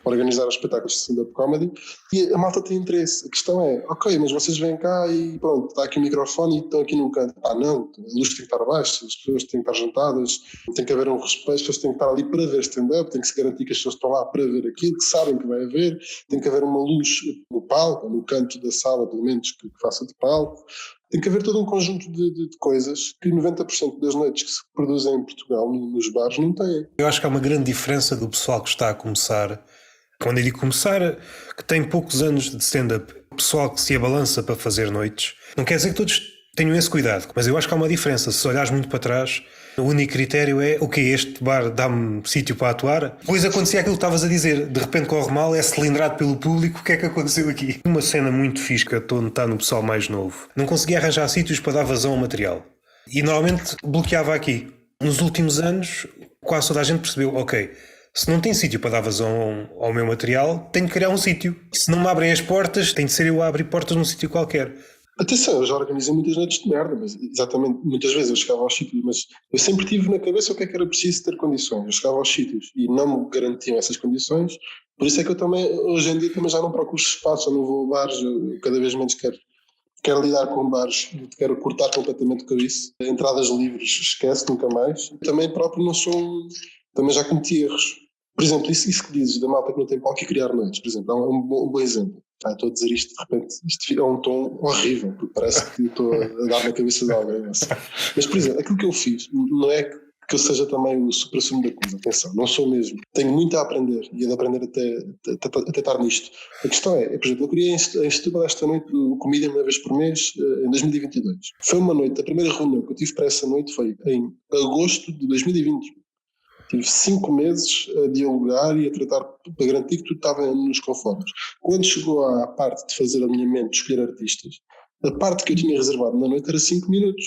para organizar os espetáculos de stand-up comedy, e a malta tem interesse. A questão é, ok, mas vocês vêm cá e pronto, está aqui o microfone e estão aqui num canto. Não, a luz tem que estar baixa, as pessoas têm que estar juntadas, tem que haver um respeito, as pessoas têm que estar ali para ver stand-up, tem que se garantir que as pessoas estão lá para ver aquilo, que sabem que vai haver, tem que haver uma luz no palco, no canto da sala, pelo menos, que faça de palco. Tem que haver todo um conjunto de coisas que 90% das noites que se produzem em Portugal, nos bares, não têm. Eu acho que há uma grande diferença do pessoal que está a começar. Quando eu digo começar, que tem poucos anos de stand-up, o pessoal que se abalança para fazer noites, não quer dizer que todos tenham esse cuidado, mas eu acho que há uma diferença. Se olhares muito para trás, o único critério é, este bar dá-me sítio para atuar. Depois acontecia aquilo que estavas a dizer, de repente corre mal, é cilindrado pelo público, o que é que aconteceu aqui? Uma cena muito fixe que eu estou a notar no pessoal mais novo. Não conseguia arranjar sítios para dar vazão ao material. E normalmente bloqueava aqui. Nos últimos anos, quase toda a gente percebeu, ok, se não tem sítio para dar vazão ao meu material, tenho que criar um sítio. Se não me abrem as portas, tem de ser eu a abrir portas num sítio qualquer. Atenção, eu já organizei muitas noites de merda, mas exatamente, muitas vezes eu chegava aos sítios, mas eu sempre tive na cabeça o que é que era preciso ter condições. Eu chegava aos sítios e não me garantiam essas condições, por isso é que eu também, hoje em dia, também já não procuro espaços, já não vou a bares, eu cada vez menos quero lidar com bares, quero cortar completamente com isso. Entradas livres, esquece, nunca mais. Também próprio não sou também já cometi erros. Por exemplo, isso que dizes da malta que não tem palco e criar noites, por exemplo, é um bom exemplo. Estou a dizer isto, de repente, isto é um tom horrível, porque parece que estou a dar na cabeça de alguém. Mas, por exemplo, aquilo que eu fiz, não é que eu seja também o supra-sumo da coisa, atenção, não sou mesmo. Tenho muito a aprender, e a de aprender até estar nisto. A questão é, por exemplo, eu criei em Setúbal esta noite do Comida uma vez por mês, em 2022. Foi uma noite, a primeira reunião que eu tive para essa noite foi em agosto de 2020. Tive 5 meses a dialogar e a tratar para garantir que tudo estava nos conformes. Quando chegou à parte de fazer alinhamento, de escolher artistas, a parte que eu tinha reservado na noite era 5 minutos.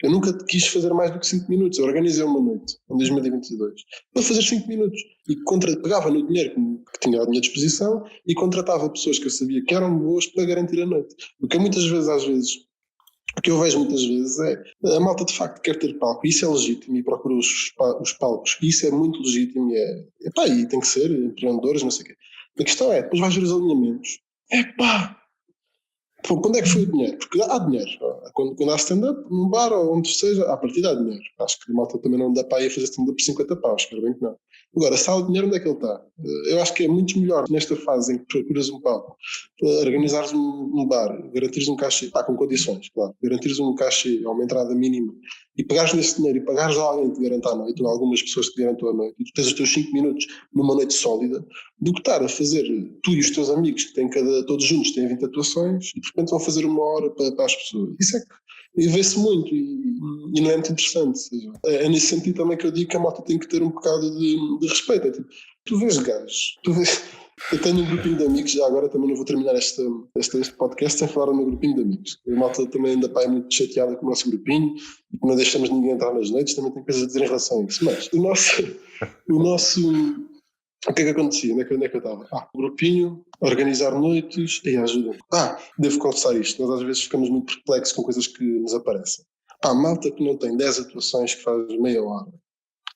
Eu nunca quis fazer mais do que 5 minutos. Eu organizei uma noite, em 2022, para fazer 5 minutos. E pegava no dinheiro que tinha à minha disposição e contratava pessoas que eu sabia que eram boas para garantir a noite. Porque muitas vezes, o que eu vejo muitas vezes é a malta de facto quer ter palco, e isso é legítimo e procura os palcos, e isso é muito legítimo e tem que ser, empreendedores, não sei o quê. A questão é, depois vais ver os alinhamentos. Quando é que foi o dinheiro? Porque há dinheiro. Quando há stand-up, num bar ou onde seja, à partida há dinheiro. Acho que a malta também não dá para ir fazer stand-up por 50 paus, espero bem que não. Agora, se há o dinheiro, onde é que ele está? Eu acho que é muito melhor nesta fase em que procuras um palco, organizares um bar, garantires um cachê, com condições, claro, garantires um cachê, uma entrada mínima, e pegares nesse dinheiro e pagares a alguém que te garanta a noite, ou algumas pessoas que te garantam a noite, e tu tens os teus 5 minutos numa noite sólida, do que estar a fazer tu e os teus amigos, que têm todos juntos têm 20 atuações, e de repente vão fazer 1 hora para as pessoas. Isso é que vê-se muito e não é muito interessante. Seja, é nesse sentido também que eu digo que a malta tem que ter um bocado de respeito. É tipo, tu vês gajos, eu tenho um grupinho de amigos, já agora também não vou terminar este podcast sem falar do meu grupinho de amigos. A malta também ainda é muito chateada com o nosso grupinho e que não deixamos ninguém entrar nas noites, também tem coisas a dizer em relação a isso. Mas o nosso o que é que acontecia? Onde é que eu estava? O grupinho, organizar noites e ajuda. Devo confessar isto, nós às vezes ficamos muito perplexos com coisas que nos aparecem. Malta que não tem 10 atuações que faz meia hora.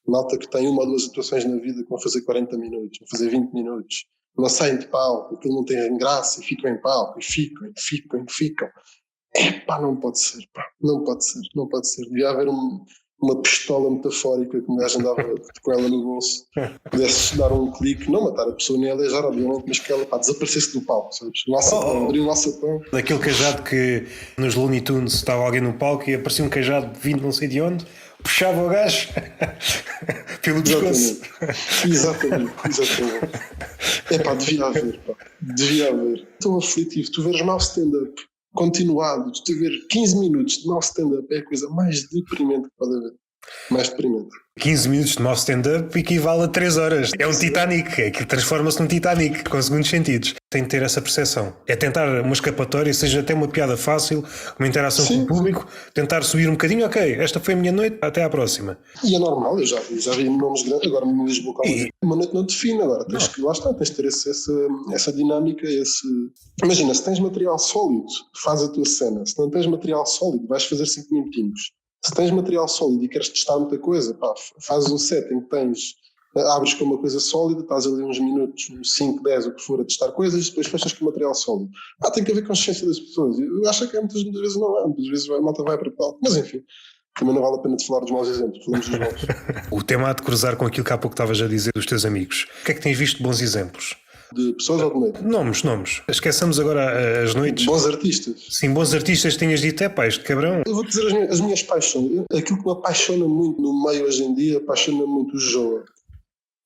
Malta que tem 1 ou 2 atuações na vida que vão fazer 40 minutos, vão fazer 20 minutos. Não saem de palco, aquilo não tem graça e ficam em palco, e ficam. Não pode ser, não pode ser. Devia haver uma pistola metafórica que um gajo andava com ela no bolso, pudesse dar um clique, não matar a pessoa nem aleijar, obviamente, mas que ela desaparecesse do palco, sabes? Abrir um alçapão. Daquele cajado que nos Looney Tunes estava alguém no palco e aparecia um cajado vindo não sei de onde, puxava o gajo pelo pescoço. Exatamente. Devia haver. Tão aflitivo, tu veres mau stand-up continuado, tu ver 15 minutos de mau stand-up é a coisa mais deprimente que pode haver. Mais deprimente. 15 minutos de mau stand-up equivale a 3 horas. É um Titanic, é que transforma-se num Titanic, com segundos sentidos. Tem de ter essa percepção. É tentar uma escapatória, seja até uma piada fácil, uma interação com o público, tentar subir um bocadinho, esta foi a minha noite, até à próxima. E é normal, eu já vi nomes grandes, agora me Lisboa, uma noite não define, agora tens de ter essa dinâmica, Imagina, se tens material sólido, faz a tua cena. Se não tens material sólido, vais fazer 5 minutinhos. Se tens material sólido e queres testar muita coisa, fazes um set em que abres com uma coisa sólida, estás ali uns minutos, uns 5, 10, o que for, a testar coisas, e depois fechas com material sólido. Tem que haver consciência das pessoas. Eu acho que muitas vezes não há, muitas vezes a malta vai para palco. Mas enfim, também não vale a pena de falar dos maus exemplos, falamos dos bons. O tema há de cruzar com aquilo que há pouco estavas a dizer dos teus amigos. O que é que tens visto de bons exemplos? De pessoas ou de noite? Nomes. Esqueçamos agora as noites. Bons artistas. Sim, bons artistas tinhas dito, este cabrão. Eu vou dizer as minhas paixões. Aquilo que me apaixona muito no meio hoje em dia, apaixona muito o João.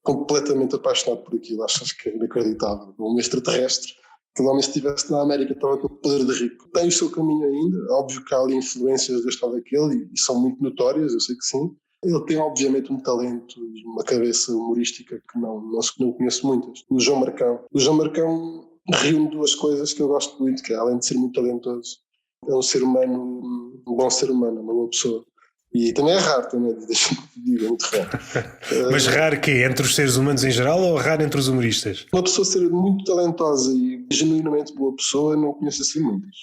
Completamente apaixonado por aquilo. Acho que é inacreditável. Um extraterrestre. Que homem, se estivesse na América, estava com o poder de rico. Tem o seu caminho ainda. Óbvio que há ali influências deste ou daquele e são muito notórias, eu sei que sim. Ele tem obviamente um talento e uma cabeça humorística que não conheço muitas. O João Marcão reúne 2 coisas que eu gosto muito, que é, além de ser muito talentoso, é um ser humano, um bom ser humano, uma boa pessoa. E também é raro, deixa-me dizer, é muito raro. Mas raro que entre os seres humanos em geral ou raro entre os humoristas? Uma pessoa ser muito talentosa e genuinamente boa pessoa, não conheço assim muitas.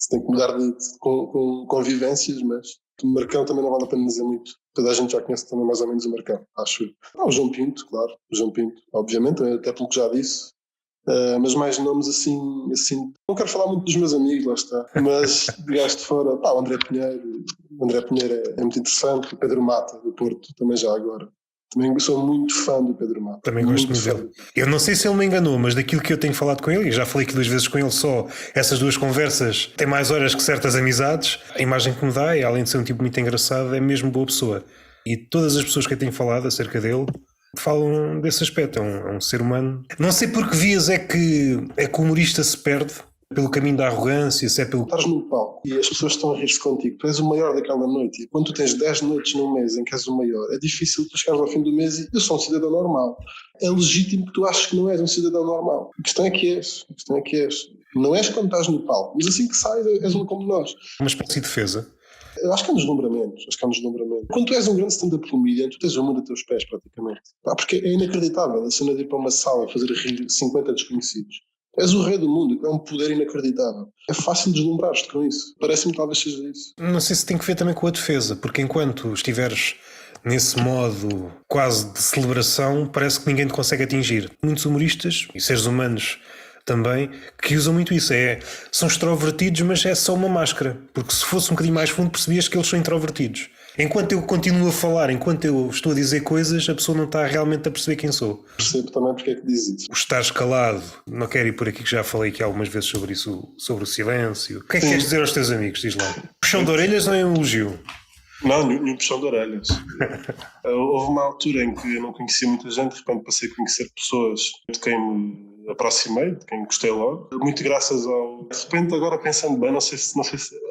Se tem que mudar com convivências, mas o Marcão também não vale a pena dizer muito. Toda a gente já conhece também mais ou menos o Marcão, acho. O João Pinto, claro. O João Pinto, obviamente, até pelo que já disse. Mas mais nomes assim, não quero falar muito dos meus amigos, lá está, mas de gajo de fora, o André Pinheiro é muito interessante, o Pedro Mata do Porto também já agora, também sou muito fã do Pedro Mata, também gosto muito dele. Eu não sei se ele me enganou, mas daquilo que eu tenho falado com ele, e já falei aqui 2 vezes com ele, só essas 2 conversas tem mais horas que certas amizades, a imagem que me dá, e além de ser um tipo muito engraçado, é mesmo boa pessoa, e todas as pessoas que eu tenho falado acerca dele falam desse aspecto, é um ser humano. Não sei por que vias é que o humorista se perde, pelo caminho da arrogância, se é pelo... Estás num palco e as pessoas estão a rir-se contigo, tu és o maior daquela noite, e quando tu tens 10 noites num mês em que és o maior, é difícil tu chegares ao fim do mês e eu sou um cidadão normal. É legítimo que tu aches que não és um cidadão normal. A questão é que és. Não és quando estás no palco, mas assim que sais és um como nós. Uma espécie de defesa. Eu acho que é um deslumbramento. Quando tu és um grande stand-up comedian, tu tens o mundo a teus pés, praticamente. Porque é inacreditável a cena de ir para uma sala fazer rir 50 desconhecidos. Tu és o rei do mundo, é um poder inacreditável. É fácil deslumbrar-te com isso. Parece-me que talvez seja isso. Não sei se tem que ver também com a defesa, porque enquanto estiveres nesse modo quase de celebração, parece que ninguém te consegue atingir. Muitos humoristas e seres humanos também, que usam muito isso, são extrovertidos, mas é só uma máscara, porque se fosse um bocadinho mais fundo percebias que eles são introvertidos. Enquanto eu continuo a falar, enquanto eu estou a dizer coisas, a pessoa não está realmente a perceber quem sou. Percebo também porque é que diz isso. O estar escalado, não quero ir por aqui que já falei aqui algumas vezes sobre isso, sobre o silêncio. O que é que queres dizer aos teus amigos? Diz lá. Puxão de orelhas não é um elogio? Não, nenhum puxão de orelhas. Houve uma altura em que eu não conhecia muita gente, de repente passei a conhecer pessoas de quem me aproximei, de quem gostei logo, muito graças ao... De repente, agora pensando bem, não sei se...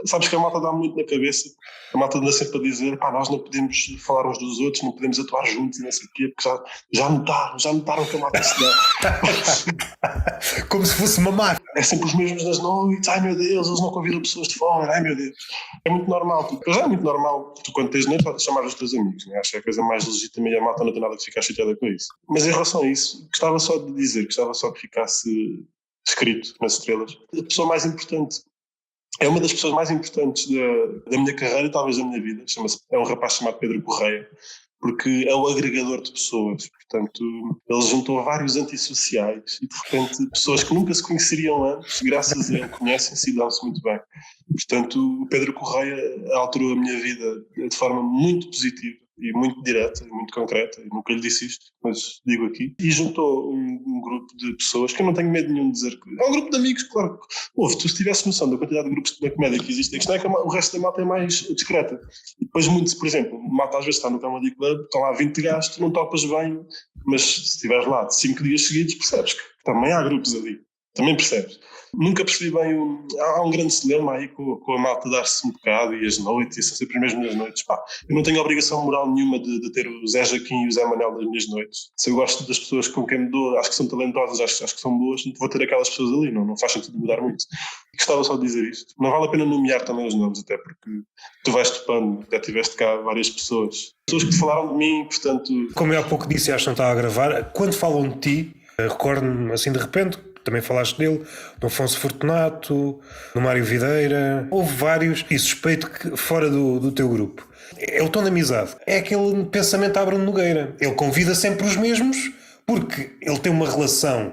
Sabes que a malta dá muito na cabeça, a malta anda sempre a dizer, nós não podemos falar uns dos outros, não podemos atuar juntos e não sei o quê, porque já notaram que a malta se dá. Como se fosse uma máquina. É sempre os mesmos nas noites, ai meu Deus, eles não convidam pessoas de fora, ai meu Deus. É muito normal, já é muito normal, tu quando tens noite podes chamar os teus amigos, né? Acho que é a coisa mais legítima e a malta não tem nada que ficar chateada com isso. Mas em relação a isso, gostava só que ficasse escrito nas estrelas. A pessoa mais importante, é uma das pessoas mais importantes da minha carreira e talvez da minha vida, é um rapaz chamado Pedro Correia, porque é o agregador de pessoas, portanto ele juntou vários antissociais e de repente pessoas que nunca se conheceriam antes, graças a ele conhecem-se e dão-se muito bem. Portanto o Pedro Correia alterou a minha vida de forma muito positiva e muito direta e muito concreta, eu nunca lhe disse isto, mas digo aqui, e juntou um grupo de pessoas que eu não tenho medo nenhum de dizer que é um grupo de amigos, claro que tu se tivesse noção da quantidade de grupos de comédia que existem, a questão é que o resto da malta é mais discreta, e depois muitos, por exemplo, o malta às vezes está no Comedy Club, estão lá 20 gajos, tu não topas bem, mas se estiveres lá de 5 dias seguidos percebes que também há grupos ali, também percebes. Nunca percebi bem, há um grande dilema aí com a malta dar-se um bocado e as noites, e são sempre as mesmas noites. Eu não tenho obrigação moral nenhuma de ter o Zé Jaquim e o Zé Manel nas minhas noites. Se eu gosto das pessoas com quem me dou, acho que são talentosas, acho que são boas, vou ter aquelas pessoas ali, não faz sentido mudar muito. Gostava só de dizer isto. Não vale a pena nomear também os nomes, até porque tu vais topando, já tiveste cá várias pessoas que te falaram de mim, portanto... Como eu há pouco disse, acho que não estava a gravar, quando falam de ti, recordo-me assim de repente, também falaste dele, do Afonso Fortunato, do Mário Videira, houve vários, e suspeito que fora do teu grupo. É o tom de amizade, é aquele pensamento à Bruno Nogueira, ele convida sempre os mesmos, porque ele tem uma relação,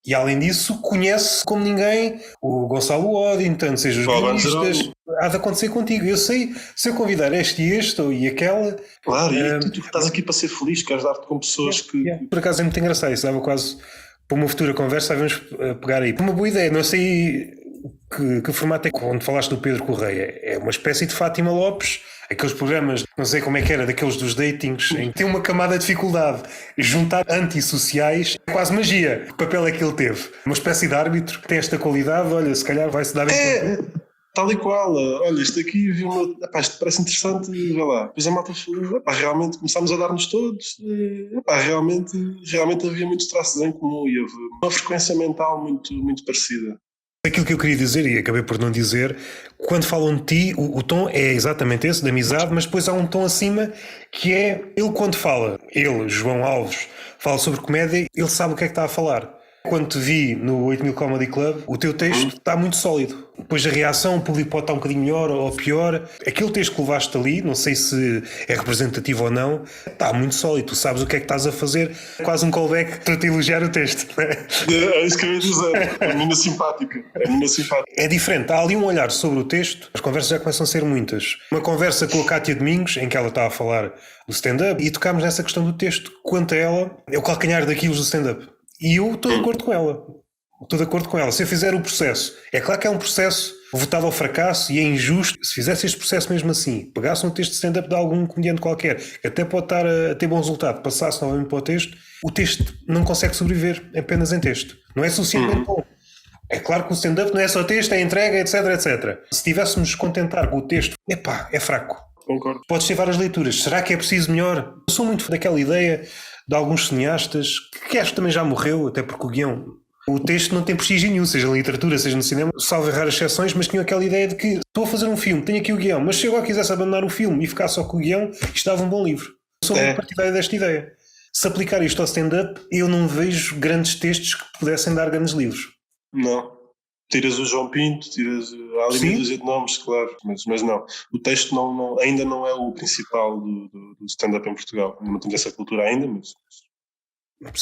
e além disso conhece como ninguém o Gonçalo Oddington, seja os guionistas, há de acontecer contigo, eu sei, se eu convidar este e aquela... Claro, e tu estás aqui para ser feliz, queres dar-te com pessoas que... Por acaso é muito engraçado, isso dava quase... Para uma futura conversa, vamos pegar aí. Uma boa ideia, não sei que formato é quando falaste do Pedro Correia. É uma espécie de Fátima Lopes, aqueles programas, não sei como é que era, daqueles dos datings, em que tem uma camada de dificuldade. Juntar antissociais é quase magia. Que papel é que ele teve? Uma espécie de árbitro que tem esta qualidade, olha, se calhar vai-se dar bem. Tal e qual, olha, isto aqui isto parece interessante, vê lá. Depois a malta falou, realmente começámos a dar-nos todos, realmente havia muitos traços em comum e houve uma frequência mental muito, muito parecida. Aquilo que eu queria dizer, e acabei por não dizer, quando falam de ti, o tom é exatamente esse, de amizade, mas depois há um tom acima, que é, ele quando fala, João Alves, fala sobre comédia, ele sabe o que é que está a falar. Quando te vi no 8000 Comedy Club, o teu texto está muito sólido. Depois a reação, o público pode estar um bocadinho melhor ou pior. Aquele texto que levaste ali, não sei se é representativo ou não, está muito sólido. Tu sabes o que é que estás a fazer. É quase um callback para te elogiar o texto. É isso que eu ia dizer. É menina simpática. É diferente. Há ali um olhar sobre o texto. As conversas já começam a ser muitas. Uma conversa com a Cátia Domingos, em que ela está a falar do stand-up, e tocámos nessa questão do texto. Quanto a ela, é o calcanhar daquilo do stand-up. E eu estou de acordo com ela. Estou de acordo com ela. Se eu fizer o processo, é claro que é um processo votado ao fracasso e é injusto. Se fizesse este processo mesmo assim, pegasse um texto de stand-up de algum comediante qualquer, que até pode estar a ter bom resultado, passasse novamente para o texto não consegue sobreviver apenas em texto. Não é suficientemente bom. É claro que o stand-up não é só texto, é entrega, etc, etc. Se tivéssemos contentar com o texto, é fraco. Concordo. Podes ter várias leituras. Será que é preciso melhor? Eu sou muito daquela ideia de alguns cineastas, que acho que também já morreu, até porque o guião, o texto não tem prestígio nenhum, seja na literatura, seja no cinema, salvo raras exceções, mas tinha aquela ideia de que estou a fazer um filme, tenho aqui o guião, mas se eu agora quisesse abandonar o filme e ficar só com o guião, isto dava um bom livro. Sou muito partidário desta ideia. Se aplicar isto ao stand-up, eu não vejo grandes textos que pudessem dar grandes livros. Não. Tiras o João Pinto, tiras a ali dúzia de nomes, claro, mas não. O texto ainda não é o principal do stand-up em Portugal. Não temos essa cultura ainda, mas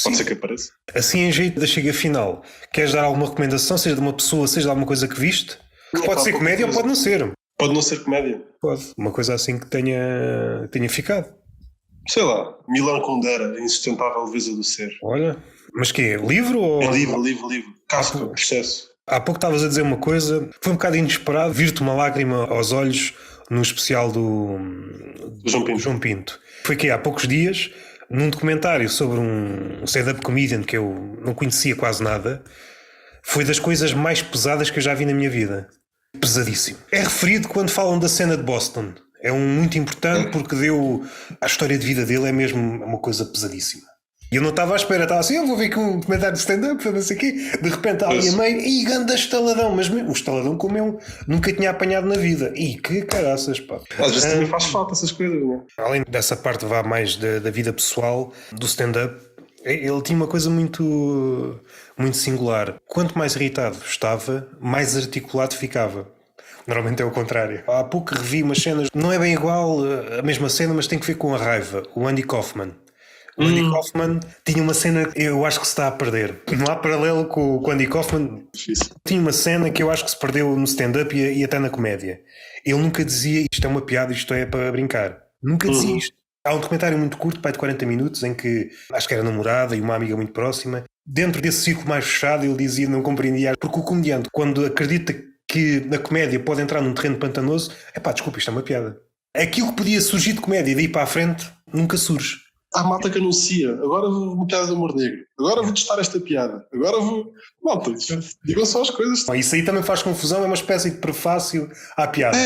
pode ser que apareça. Assim, em jeito da chega final, queres dar alguma recomendação, seja de uma pessoa, seja de alguma coisa que viste? Pode ser comédia ou pode não ser. Pode não ser comédia. Pode. Uma coisa assim que tenha ficado. Sei lá, Milan Kundera, A Insustentável Leveza do Ser. Olha, mas que é? Livro ou... É livro. Casca, processo. Há pouco estavas a dizer uma coisa, foi um bocado inesperado vir-te uma lágrima aos olhos no especial do João Pinto. Foi que há poucos dias, num documentário sobre um stand-up comedian que eu não conhecia quase nada, foi das coisas mais pesadas que eu já vi na minha vida. Pesadíssimo. É referido quando falam da cena de Boston. É muito importante porque deu... A história de vida dele é mesmo uma coisa pesadíssima. E eu não estava à espera, estava assim, eu vou ver aqui um documentário de stand-up, não sei o quê. De repente há ali a meio, e ganda estaladão, mas o estaladão como eu nunca tinha apanhado na vida. E que caraças, pá. Às vezes também faz falta essas coisas, não é? Além dessa parte vá mais da vida pessoal, do stand-up, ele tinha uma coisa muito, muito singular. Quanto mais irritado estava, mais articulado ficava. Normalmente é o contrário. Há pouco revi umas cenas, não é bem igual a mesma cena, mas tem que ver com a raiva. O Andy Kaufman. O Andy Kaufman tinha uma cena que eu acho que se está a perder. Não há paralelo com o Andy Kaufman. Difícil. Tinha uma cena que eu acho que se perdeu no stand-up e até na comédia. Ele nunca dizia isto é uma piada, isto é para brincar. Nunca dizia isto. Há um documentário muito curto, pai de 40 minutos, em que acho que era namorada e uma amiga muito próxima. Dentro desse círculo mais fechado ele dizia, não compreendia. Porque o comediante, quando acredita que na comédia pode entrar num terreno pantanoso, desculpa, isto é uma piada. Aquilo que podia surgir de comédia e daí para a frente, nunca surge. Há malta que anuncia, agora vou uma piada de humor negro, agora vou testar esta piada, agora vou... Malta, digam só as coisas. Isso aí também faz confusão, é uma espécie de prefácio à piada.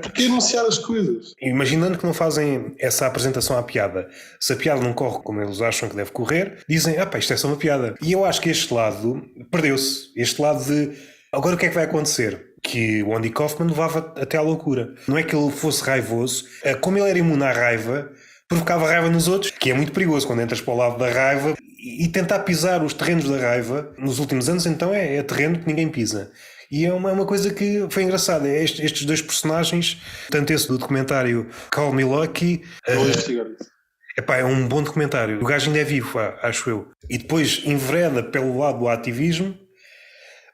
Porque anunciar as coisas? Imaginando que não fazem essa apresentação à piada, se a piada não corre como eles acham que deve correr, dizem, isto é só uma piada. E eu acho que este lado perdeu-se, este lado de, agora o que é que vai acontecer? Que o Andy Kaufman levava até à loucura. Não é que ele fosse raivoso, como ele era imune à raiva, provocava raiva nos outros, que é muito perigoso quando entras para o lado da raiva e tentar pisar os terrenos da raiva. Nos últimos anos então é terreno que ninguém pisa. E é uma coisa que foi engraçada. Estes dois personagens, tanto esse do documentário Call Me Lucky, é um bom documentário. O gajo ainda é vivo, acho eu. E depois envereda pelo lado do ativismo,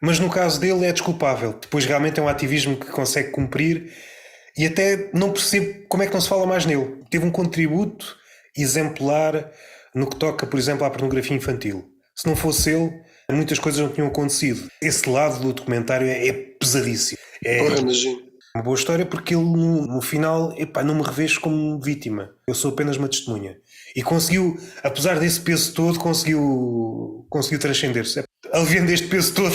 mas no caso dele é desculpável. Depois realmente é um ativismo que consegue cumprir. E até não percebo como é que não se fala mais nele. Teve um contributo exemplar no que toca, por exemplo, à pornografia infantil. Se não fosse ele, muitas coisas não tinham acontecido. Esse lado do documentário é pesadíssimo. Uma boa história porque ele no final, não me revejo como vítima. Eu sou apenas uma testemunha. E conseguiu, apesar desse peso todo, conseguiu transcender-se. Aliviando este peso todo...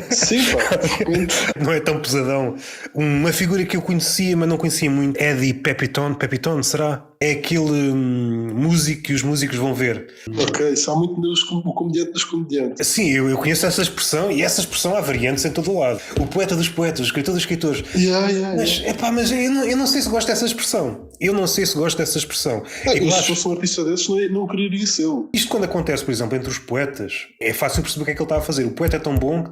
Sim, pá. Não é tão pesadão. Uma figura que eu conhecia, mas não conhecia muito, Eddie Pepitone. Pepitone, será? É aquele músico que os músicos vão ver. Ok, isso há muito o comediante dos comediantes. Sim, eu conheço essa expressão, e essa expressão há variantes em todo o lado. O poeta dos poetas, o escritor dos escritores. Mas eu não sei se gosto dessa expressão. Eu não sei se gosto dessa expressão. Se fosse um artista desses, não quereria ser. Isto quando acontece, por exemplo, entre os poetas, é fácil perceber o que é que ele está a fazer. O poeta é tão bom que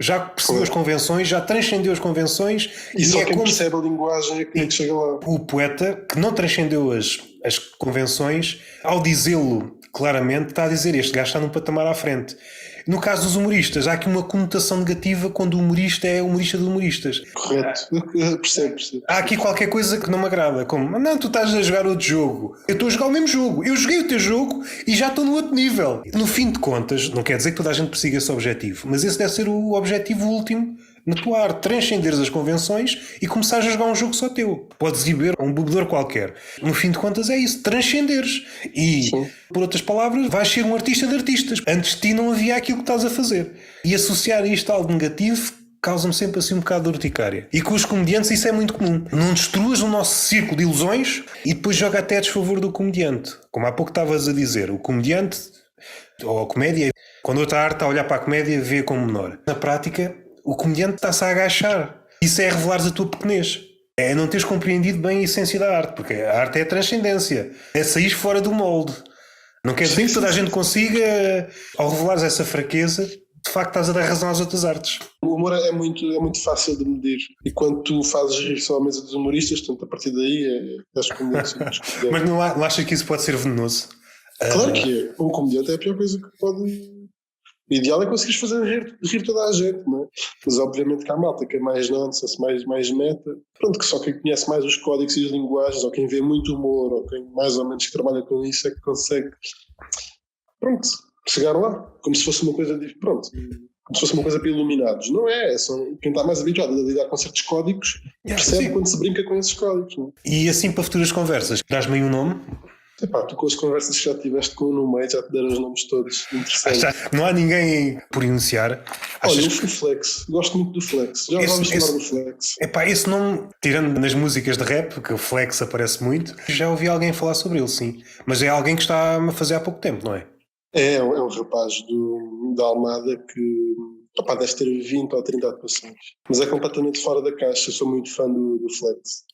já percebeu as convenções, já transcendeu as convenções. E só quem percebe a linguagem é que chega lá. O poeta, que não transcendeu as convenções, ao dizê-lo claramente, está a dizer: este gajo está num patamar à frente. No caso dos humoristas, há aqui uma conotação negativa quando o humorista é humorista de humoristas. Correto, percebo. Há aqui qualquer coisa que não me agrada, como: não, tu estás a jogar outro jogo. Eu estou a jogar o mesmo jogo. Eu joguei o teu jogo e já estou no outro nível. No fim de contas, não quer dizer que toda a gente persiga esse objetivo, mas esse deve ser o objetivo último na tua arte, transcenderes as convenções e começares a jogar um jogo só teu. Podes ir ver um bebedor qualquer. No fim de contas é isso, transcenderes. E, sim, por outras palavras, vais ser um artista de artistas. Antes de ti não havia aquilo que estás a fazer. E associar isto a algo negativo causa-me sempre assim um bocado de urticária. E com os comediantes isso é muito comum. Não destruas o nosso círculo de ilusões e depois joga até a desfavor do comediante. Como há pouco estavas a dizer, o comediante ou a comédia, quando outra arte está a olhar para a comédia, vê como menor. Na prática, o comediante está-se a agachar. Isso é revelares a tua pequenez. É não teres compreendido bem a essência da arte, porque a arte é a transcendência. É sair fora do molde. Não quer dizer que toda a gente consiga, ao revelares essa fraqueza, de facto estás a dar razão às outras artes. O humor é muito fácil de medir. E quando tu fazes rir só a mesa dos humoristas, portanto, a partir daí é as comediantes. Mas não acha que isso pode ser venenoso? Claro que é. Um comediante é a pior coisa que pode... O ideal é conseguires fazer rir toda a gente, não é? Mas obviamente que há malta que é mais nonsense, mais meta. Pronto, que só quem conhece mais os códigos e as linguagens, ou quem vê muito humor, ou quem mais ou menos trabalha com isso, é que consegue, pronto, chegar lá. Como se fosse uma coisa de, pronto, como se fosse uma coisa para iluminados. Não é só quem está mais habituado a lidar com certos códigos percebe quando se brinca com esses códigos. Não é? E assim, para futuras conversas, dás-me aí um nome? Epá, tu com as conversas que já tiveste com o no meio já te deram os nomes todos interessantes. Não há ninguém por enunciar. Olha, o Flex, gosto muito do Flex. Já vamos falar do Flex. Epá, esse nome, tirando nas músicas de rap, que o Flex aparece muito, já ouvi alguém falar sobre ele, sim. Mas é alguém que está a fazer há pouco tempo, não é? É um rapaz da Almada que deve ter 20 ou 30 atuações. Mas é completamente fora da caixa. Eu sou muito fã do Flex.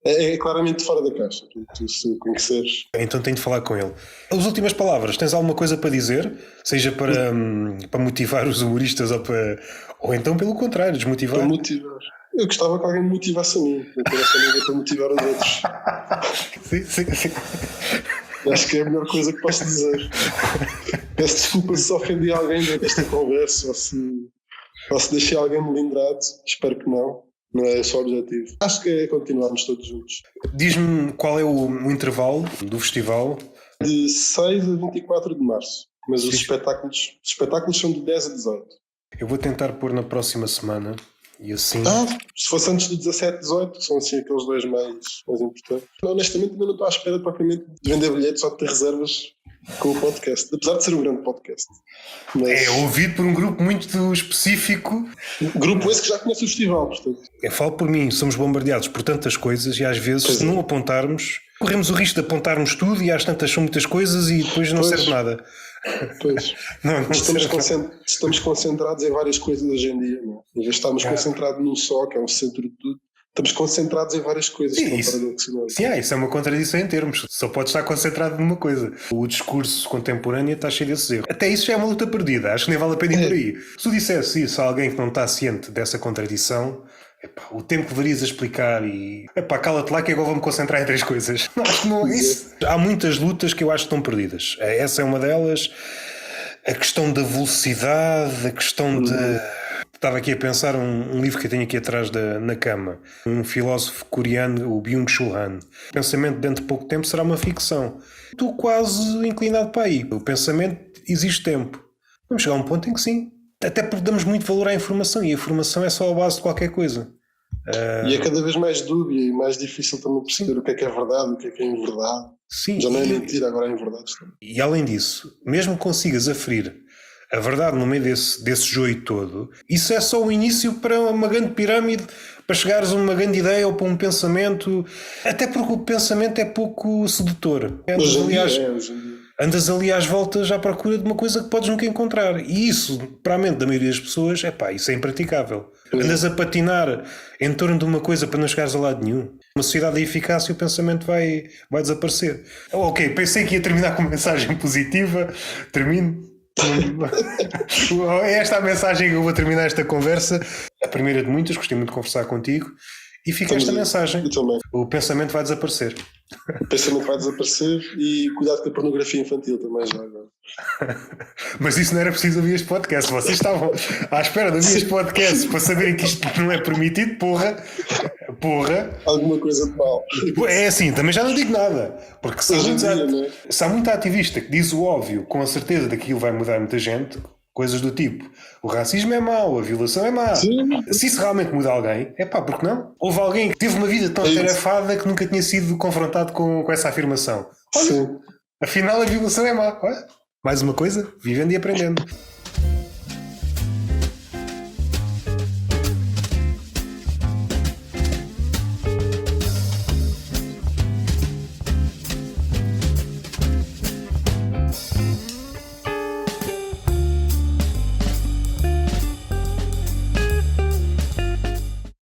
É claramente fora da caixa, tu se o conheceres. Então tenho de falar com ele. As últimas palavras, tens alguma coisa para dizer? Seja para motivar os humoristas ou então pelo contrário, desmotivar? Para motivar. Eu gostava que alguém me motivasse a mim. Eu ter essa amiga para motivar os outros. Sim. Acho que é a melhor coisa que posso dizer. Peço desculpa se ofendi alguém desta conversa ou se deixei alguém melindrado. Espero que não. Não é esse o objetivo. Acho que é continuarmos todos juntos. Diz-me qual é o intervalo do festival? De 6 a 24 de março. Mas os espetáculos são de 10 a 18. Eu vou tentar pôr na próxima semana. E assim... se fosse antes do 17, 18, que são assim aqueles dois mais importantes. Honestamente, ainda não estou à espera propriamente de vender bilhetes ou de ter reservas com o podcast, apesar de ser um grande podcast. Mas... é ouvido por um grupo muito específico. Grupo esse que já conhece o festival, portanto. Eu falo por mim, somos bombardeados por tantas coisas e às vezes, se não apontarmos, corremos o risco de apontarmos tudo e às tantas são muitas coisas e depois não serve nada. Pois. Estamos concentrados em várias coisas hoje em dia, não? Em vez de estarmos concentrados num só, que é o centro de tudo, estamos concentrados em várias coisas. Sim, isso é uma contradição em termos. Só pode estar concentrado numa coisa. O discurso contemporâneo está cheio desses erros. Até isso já é uma luta perdida. Acho que nem vale a pena ir por aí. Se tu dissesse isso a alguém que não está ciente dessa contradição, o tempo que varias a explicar e... cala-te lá que agora vou-me concentrar em 3 coisas. Há muitas lutas que eu acho que estão perdidas. Essa é uma delas. A questão da velocidade, a questão de... Estava aqui a pensar um livro que eu tenho aqui atrás na cama. Um filósofo coreano, o Byung-Chul Han. O pensamento dentro de pouco tempo será uma ficção. Estou quase inclinado para aí. O pensamento exige tempo. Vamos chegar a um ponto em que sim. Até porque damos muito valor à informação e a informação é só a base de qualquer coisa. E é cada vez mais dúbia e mais difícil também perceber o que é verdade, o que é inverdade. Sim, já não é mentira, agora é inverdade. E além disso, mesmo que consigas aferir a verdade no meio desse joio todo, isso é só o início para uma grande pirâmide, para chegares a uma grande ideia ou para um pensamento, até porque o pensamento é pouco sedutor. Hoje em dia. Andas ali às voltas à procura de uma coisa que podes nunca encontrar. E isso, para a mente da maioria das pessoas, isso é impraticável. Andas a patinar em torno de uma coisa para não chegares a lado nenhum. Uma sociedade da eficácia, o pensamento vai desaparecer. Ok, pensei que ia terminar com uma mensagem positiva. Termino. É esta a mensagem que eu vou terminar esta conversa. A primeira de muitas, gostei muito de conversar contigo. E fica esta mensagem. O pensamento vai desaparecer. O pensamento vai desaparecer e cuidado com a pornografia infantil também já agora. Mas isso não era preciso ouvir este podcast. Vocês estavam à espera de ouvir este podcast para saberem que isto não é permitido, porra. Alguma coisa de mal. É assim, também já não digo nada. Porque se há muita ativista que diz o óbvio com a certeza de que aquilo vai mudar muita gente, coisas do tipo, o racismo é mau, a violação é má. Sim. Se isso realmente muda alguém, porque não? Houve alguém que teve uma vida tão atarefada que nunca tinha sido confrontado com essa afirmação. Olha, sim. Afinal a violação é má. Olha, mais uma coisa, vivendo e aprendendo.